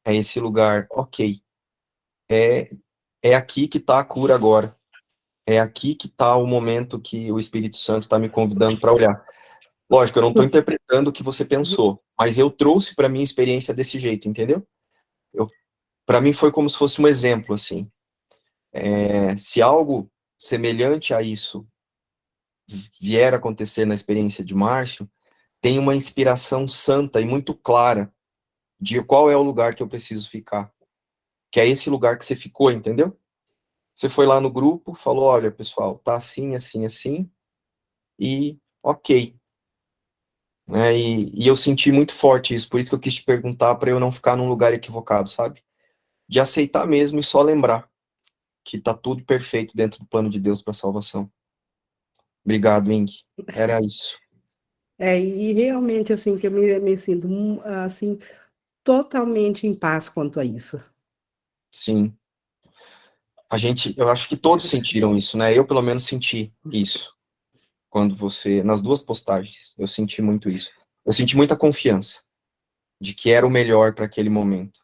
É esse lugar, ok, é, é aqui que está a cura agora. É aqui que está o momento que o Espírito Santo está me convidando para olhar. Lógico, eu não estou interpretando o que você pensou, mas eu trouxe para minha experiência desse jeito, entendeu? para mim foi como se fosse um exemplo, assim. Se algo semelhante a isso vier a acontecer na experiência de Márcio, tem uma inspiração santa e muito clara de qual é o lugar que eu preciso ficar. Que é esse lugar que você ficou, entendeu? Você foi lá no grupo, falou, olha, pessoal, tá assim, assim, assim, e ok. Né? E eu senti muito forte isso, por isso que eu quis te perguntar, para eu não ficar num lugar equivocado, sabe? De aceitar mesmo e só lembrar que tá tudo perfeito dentro do plano de Deus para salvação. Obrigado, Ing. Era isso. E realmente, assim, que eu me sinto, assim, totalmente em paz quanto a isso. Sim. Eu acho que todos sentiram isso, né? Eu, pelo menos, senti isso. Quando nas duas postagens, eu senti muito isso. Eu senti muita confiança de que era o melhor para aquele momento.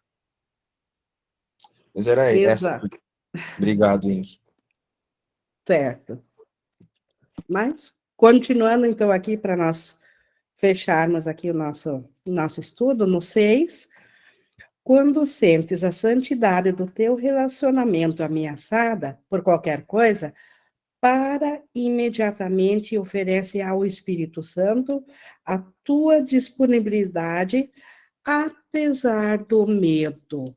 Mas era essa. Exato. Obrigado, Ing. Certo. Mas, continuando, então, aqui para nós fecharmos aqui o nosso estudo, no 6, quando sentes a santidade do teu relacionamento ameaçada por qualquer coisa, para imediatamente e oferece ao Espírito Santo a tua disponibilidade, apesar do medo.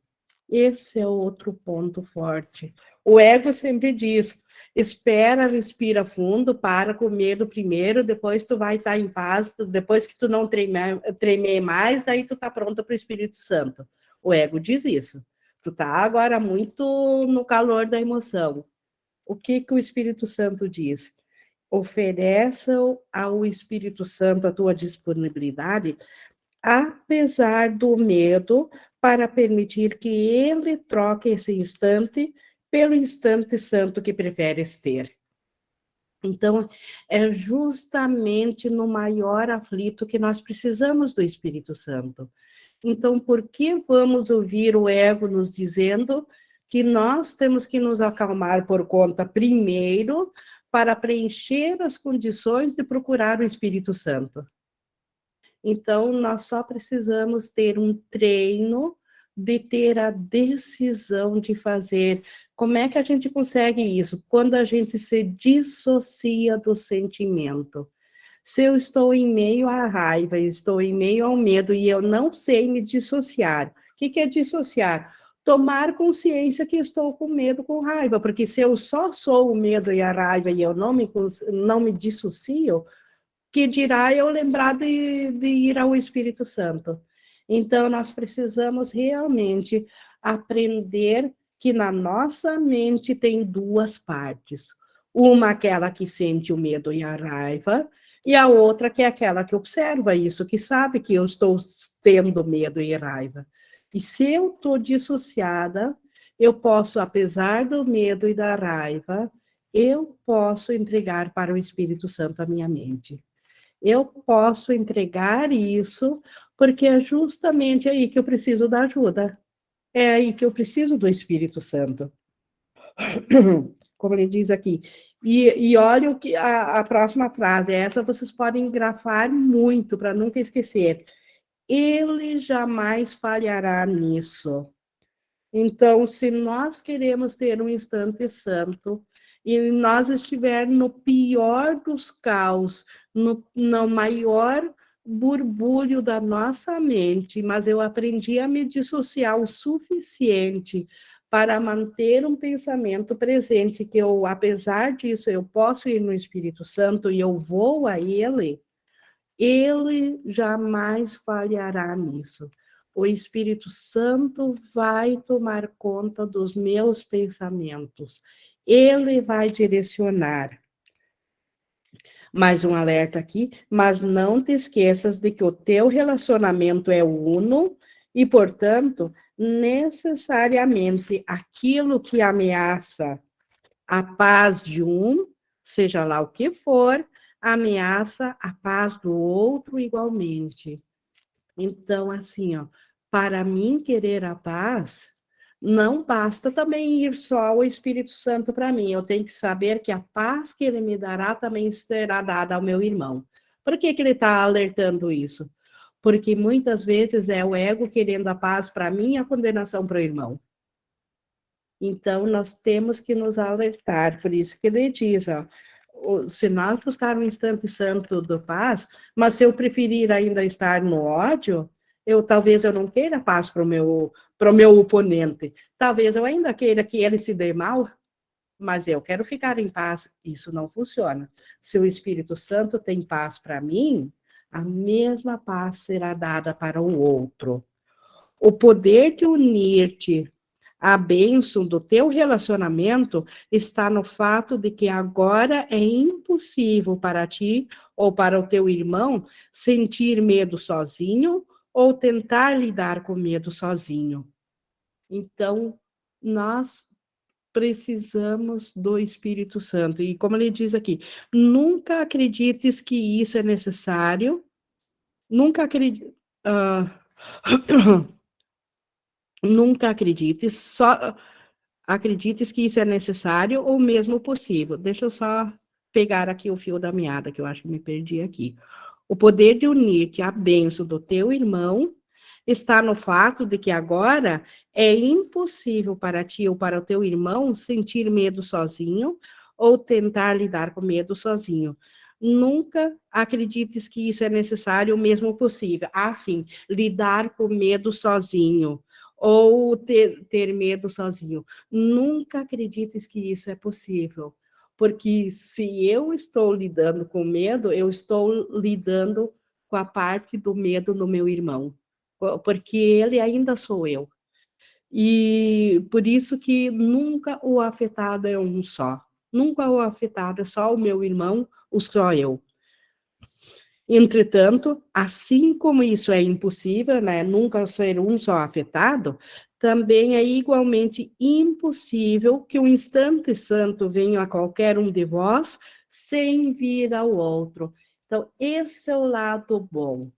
Esse é outro ponto forte. O ego sempre diz: espera, respira fundo, para com medo primeiro, depois tu vai estar em paz, depois que tu não tremer mais, aí tu tá pronto para o Espírito Santo. O ego diz isso. Tu tá agora muito no calor da emoção. O que o Espírito Santo diz? Ofereça ao Espírito Santo a tua disponibilidade, apesar do medo, para permitir que ele troque esse instante pelo instante santo que preferes ter. Então, é justamente no maior aflito que nós precisamos do Espírito Santo. Então, por que vamos ouvir o ego nos dizendo que nós temos que nos acalmar por conta primeiro para preencher as condições de procurar o Espírito Santo? Então, nós só precisamos ter um treino de ter a decisão de fazer. Como é que a gente consegue isso? Quando a gente se dissocia do sentimento. Se eu estou em meio à raiva, estou em meio ao medo e eu não sei me dissociar. O que é dissociar? Tomar consciência que estou com medo, com raiva, porque se eu só sou o medo e a raiva e eu não me dissocio, que dirá eu lembrar de ir ao Espírito Santo. Então, nós precisamos realmente aprender que na nossa mente tem duas partes. Uma, aquela que sente o medo e a raiva, e a outra, que é aquela que observa isso, que sabe que eu estou tendo medo e raiva. E se eu estou dissociada, eu posso, apesar do medo e da raiva, eu posso entregar para o Espírito Santo a minha mente. Eu posso entregar isso, porque é justamente aí que eu preciso da ajuda. É aí que eu preciso do Espírito Santo. Como ele diz aqui. E olha o que a próxima frase, essa vocês podem grafar muito, para nunca esquecer. Ele jamais falhará nisso. Então, se nós queremos ter um instante santo, e nós estiver no pior dos caos, no maior burbúrio da nossa mente, mas eu aprendi a me dissociar o suficiente para manter um pensamento presente, que eu, apesar disso, eu posso ir no Espírito Santo e eu vou a ele jamais falhará nisso. O Espírito Santo vai tomar conta dos meus pensamentos. Ele vai direcionar. Mais um alerta aqui, mas não te esqueças de que o teu relacionamento é uno e, portanto, necessariamente aquilo que ameaça a paz de um, seja lá o que for, ameaça a paz do outro igualmente. Então, assim, ó, para mim querer a paz, não basta também ir só ao Espírito Santo para mim. Eu tenho que saber que a paz que ele me dará também será dada ao meu irmão. Por que ele está alertando isso? Porque muitas vezes é o ego querendo a paz para mim e a condenação para o irmão. Então, nós temos que nos alertar, por isso que ele diz, ó, se nós buscar um instante santo do paz, mas se eu preferir ainda estar no ódio, talvez eu não queira paz para o meu oponente, talvez eu ainda queira que ele se dê mal, mas eu quero ficar em paz. Isso não funciona. Se o Espírito Santo tem paz para mim, a mesma paz será dada para o outro. O poder de unir-te à bênção do teu relacionamento está no fato de que agora é impossível para ti ou para o teu irmão sentir medo sozinho ou tentar lidar com medo sozinho. Então, nós precisamos do Espírito Santo. E como ele diz aqui, nunca acredites que isso é necessário, nunca acredite. Nunca acredites, só acredites que isso é necessário ou mesmo possível. Deixa eu só pegar aqui o fio da meada, que eu acho que me perdi aqui. O poder de unir-te à bênção do teu irmão está no fato de que agora é impossível para ti ou para o teu irmão sentir medo sozinho ou tentar lidar com medo sozinho. Nunca acredites que isso é necessário ou mesmo possível. Sim, lidar com medo sozinho ou ter medo sozinho. Nunca acredites que isso é possível. Porque se eu estou lidando com medo, eu estou lidando com a parte do medo no meu irmão, porque ele ainda sou eu. E por isso que nunca o afetado é um só. Nunca o afetado é só o meu irmão, ou só eu. Entretanto, assim como isso é impossível, né, nunca ser um só afetado, também é igualmente impossível que o instante santo venha a qualquer um de vós sem vir ao outro. Então, esse é o lado bom.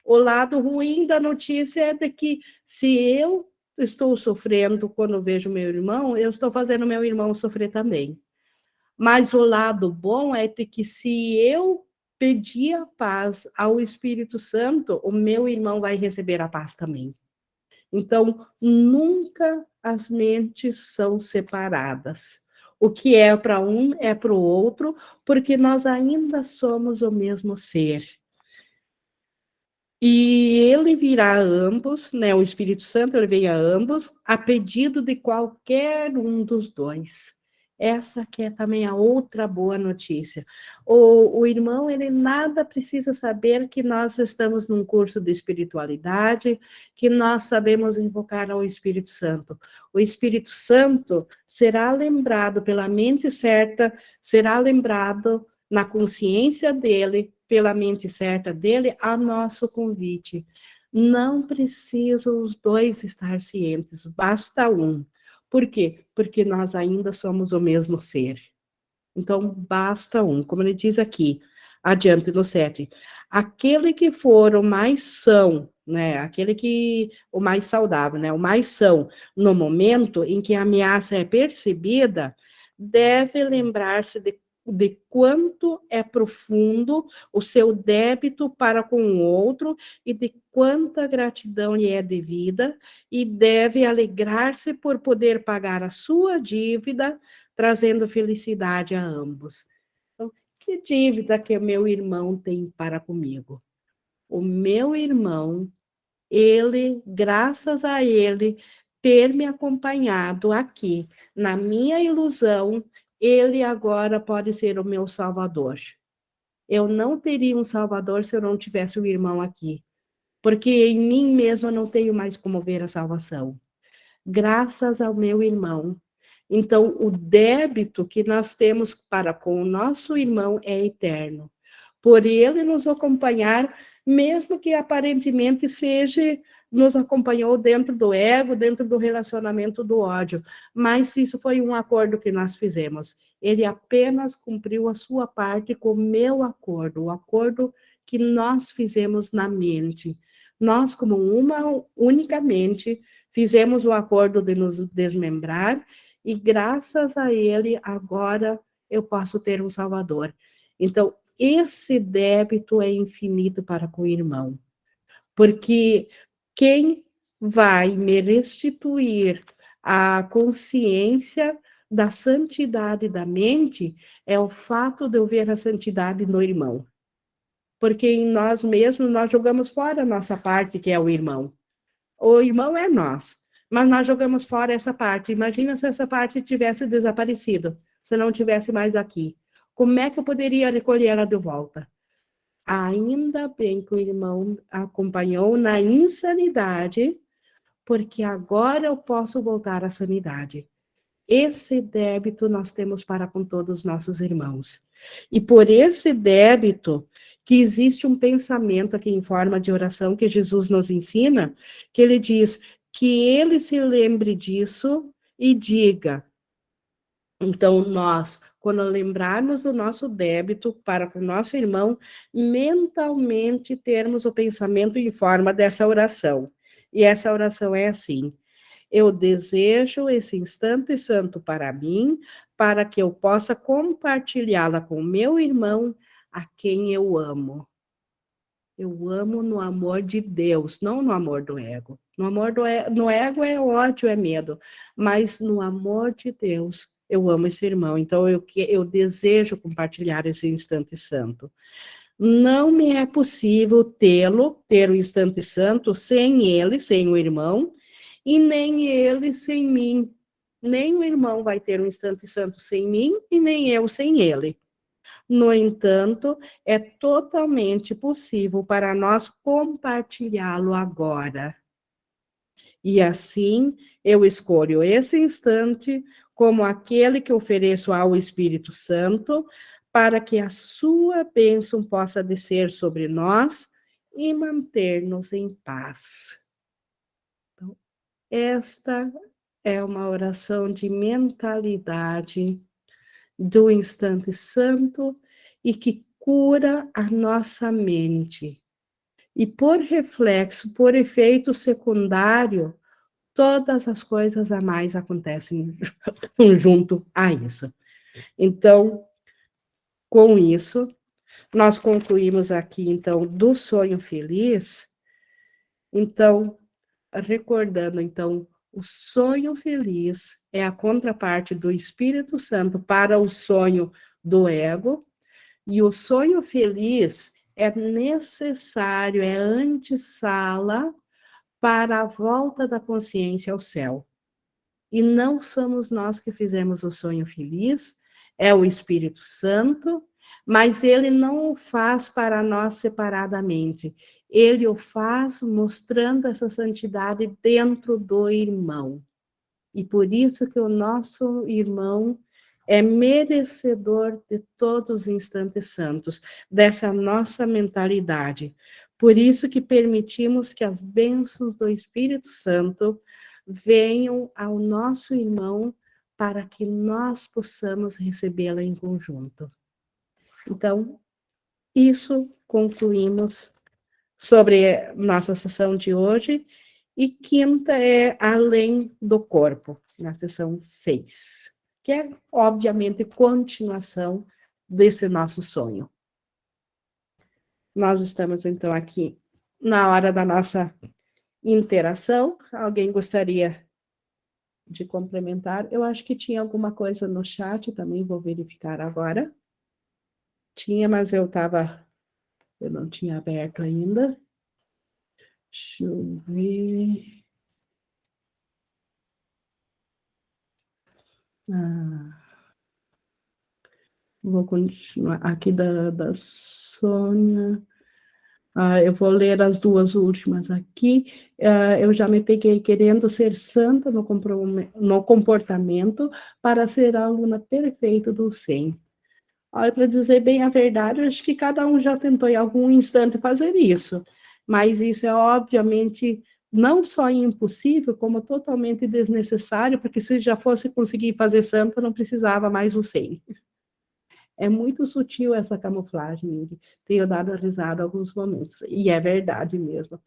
O lado ruim da notícia é de que se eu estou sofrendo quando vejo meu irmão, eu estou fazendo meu irmão sofrer também. Mas o lado bom é de que se eu pedir a paz ao Espírito Santo, o meu irmão vai receber a paz também. Então, nunca as mentes são separadas. O que é para um é para o outro, porque nós ainda somos o mesmo ser. E ele virá a ambos, né? O Espírito Santo ele veio a ambos, a pedido de qualquer um dos dois. Essa que é também a outra boa notícia. O irmão, ele nada precisa saber que nós estamos num curso de espiritualidade, que nós sabemos invocar ao Espírito Santo. O Espírito Santo será lembrado pela mente certa, será lembrado na consciência dele, pela mente certa dele, a nosso convite. Não precisam os dois estar cientes, basta um. Por quê? Porque nós ainda somos o mesmo ser. Então, basta um. Como ele diz aqui, adiante no 7. Aquele que for o mais são, né? Aquele que, o mais saudável, né? O mais são, no momento em que a ameaça é percebida, deve lembrar-se de quanto é profundo o seu débito para com o outro e de quanta gratidão lhe é devida, e deve alegrar-se por poder pagar a sua dívida, trazendo felicidade a ambos. Então, que dívida que o meu irmão tem para comigo? O meu irmão, ele, graças a ele ter me acompanhado aqui na minha ilusão, ele agora pode ser o meu salvador. Eu não teria um salvador se eu não tivesse o irmão aqui, porque em mim mesma não tenho mais como ver a salvação. Graças ao meu irmão. Então, o débito que nós temos para com o nosso irmão é eterno. Por ele nos acompanhar, mesmo que aparentemente seja, nos acompanhou dentro do ego, dentro do relacionamento do ódio. Mas isso foi um acordo que nós fizemos. Ele apenas cumpriu a sua parte com o meu acordo, o acordo que nós fizemos na mente. Nós, como uma única mente, fizemos o acordo de nos desmembrar e graças a ele agora eu posso ter um Salvador. Então, esse débito é infinito para com o irmão, porque quem vai me restituir A consciência da santidade da mente é o fato de eu ver a santidade no irmão. Porque em nós mesmos nós jogamos fora a nossa parte, que é o irmão. O irmão é nós, mas nós jogamos fora essa parte. Imagina se essa parte tivesse desaparecido, se não tivesse mais aqui. Como é que eu poderia recolher ela de volta? Ainda bem que o irmão acompanhou na insanidade, porque agora eu posso voltar à sanidade. Esse débito nós temos para com todos os nossos irmãos. E por esse débito, que existe um pensamento aqui em forma de oração que Jesus nos ensina, que ele diz que ele se lembre disso e diga. Então, nós, quando lembrarmos do nosso débito para com o nosso irmão, mentalmente termos o pensamento em forma dessa oração. E essa oração é assim: eu desejo esse instante santo para mim, para que eu possa compartilhá-la com meu irmão, a quem eu amo. Eu amo no amor de Deus, não no amor do ego. No ego é ódio, é medo. Mas no amor de Deus, eu amo esse irmão. Então, eu desejo compartilhar esse instante santo. Não me é possível ter o instante santo sem ele, sem o irmão, e nem ele sem mim. Nem o irmão vai ter um instante santo sem mim, e nem eu sem ele. No entanto, é totalmente possível para nós compartilhá-lo agora. E assim, eu escolho esse instante como aquele que ofereço ao Espírito Santo, para que a sua bênção possa descer sobre nós e manter-nos em paz. Então, esta é uma oração de mentalidade do instante santo e que cura a nossa mente. E por reflexo, por efeito secundário, todas as coisas a mais acontecem junto a isso. Então, com isso, nós concluímos aqui, então, do sonho feliz. Então, recordando, então, o sonho feliz é a contraparte do Espírito Santo para o sonho do ego, e o sonho feliz é necessário, é antessala para a volta da consciência ao céu. E não somos nós que fizemos o sonho feliz, é o Espírito Santo, mas ele não o faz para nós separadamente. Ele o faz mostrando essa santidade dentro do irmão. E por isso que o nosso irmão é merecedor de todos os instantes santos, dessa nossa mentalidade. Por isso que permitimos que as bênçãos do Espírito Santo venham ao nosso irmão para que nós possamos recebê-la em conjunto. Então, isso concluímos sobre nossa sessão de hoje. E quinta é além do corpo, na sessão 6, que é, obviamente, continuação desse nosso sonho. Nós estamos, então, aqui na hora da nossa interação. Alguém gostaria de complementar? Eu acho que tinha alguma coisa no chat, também vou verificar agora. Tinha, mas eu não tinha aberto ainda. Deixa eu ver. Vou continuar aqui da Sônia. Eu vou ler as duas últimas aqui. Eu já me peguei querendo ser santa no comportamento para ser a aluna perfeita do SEM. Olha, para dizer bem a verdade, eu acho que cada um já tentou em algum instante fazer isso, mas isso é obviamente não só impossível, como totalmente desnecessário, porque se já fosse conseguir fazer santa, não precisava mais o SEM. É muito sutil essa camuflagem, tenho dado risada em alguns momentos, e é verdade mesmo.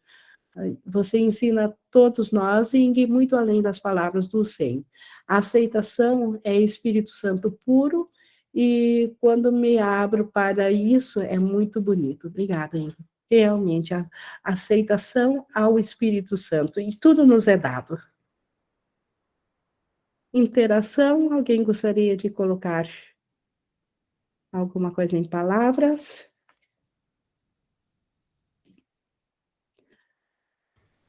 Você ensina todos nós e ir muito além das palavras do SEM. A aceitação é Espírito Santo puro, e quando me abro para isso, é muito bonito. Obrigada, Henrique. Realmente, a aceitação ao Espírito Santo, e tudo nos é dado. interação. Alguém gostaria de colocar alguma coisa em palavras?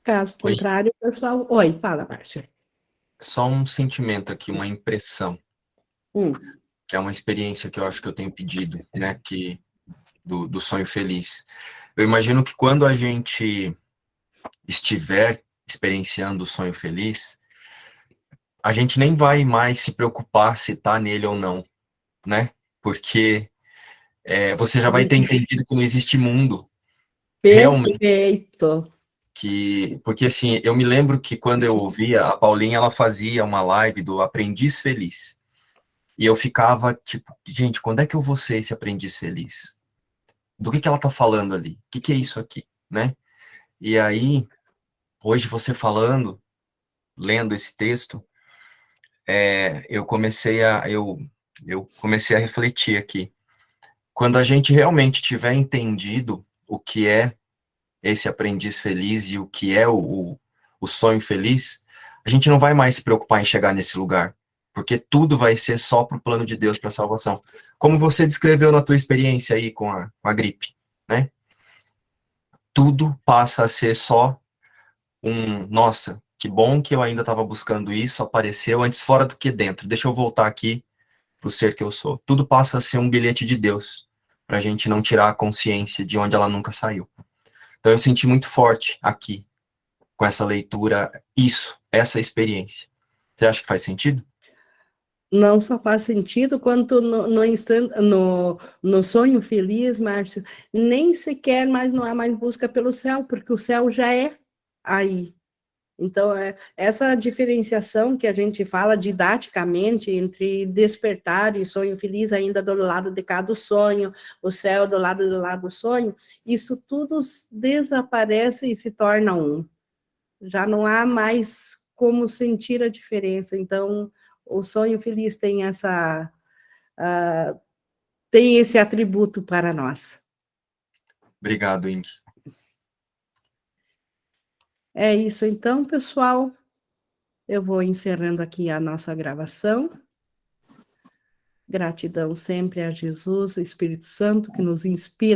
Caso Oi, contrário, pessoal... Oi, fala, Márcia. só um sentimento aqui, uma impressão, Hum, que é uma experiência que eu acho que eu tenho pedido, né, que do sonho feliz. Eu imagino que quando a gente estiver experienciando o sonho feliz, a gente nem vai mais se preocupar se tá nele ou não, né? Porque você já vai ter entendido que não existe mundo realmente. perfeito. Porque assim, eu me lembro que quando eu ouvia a Paulinha, ela fazia uma live do Aprendiz Feliz. E eu ficava tipo, gente, quando é que eu vou ser esse aprendiz feliz? Do que ela tá falando ali? O que é isso aqui, né? E aí, hoje você falando, lendo esse texto, eu comecei a refletir aqui. Quando a gente realmente tiver entendido o que é esse aprendiz feliz e o que é o sonho feliz, a gente não vai mais se preocupar em chegar nesse lugar, porque tudo vai ser só para o plano de Deus para a salvação. Como você descreveu na tua experiência aí com a gripe, né? Tudo passa a ser só nossa, que bom que eu ainda estava buscando isso, apareceu antes fora do que dentro. Deixa eu voltar aqui para o ser que eu sou. Tudo passa a ser um bilhete de Deus, para a gente não tirar a consciência de onde ela nunca saiu. Então eu senti muito forte aqui, com essa leitura, essa experiência. Você acha que faz sentido? Não só faz sentido, quanto no sonho feliz, Márcio, nem sequer mais não há mais busca pelo céu, porque o céu já é aí. Então, essa diferenciação que a gente fala didaticamente entre despertar e sonho feliz, ainda do lado de cada sonho, o céu do lado do sonho, isso tudo desaparece e se torna um. Já não há mais como sentir a diferença. Então, o sonho feliz tem tem esse atributo para nós. Obrigado, Ing. É isso então, pessoal. Eu vou encerrando aqui a nossa gravação. Gratidão sempre a Jesus, Espírito Santo, que nos inspira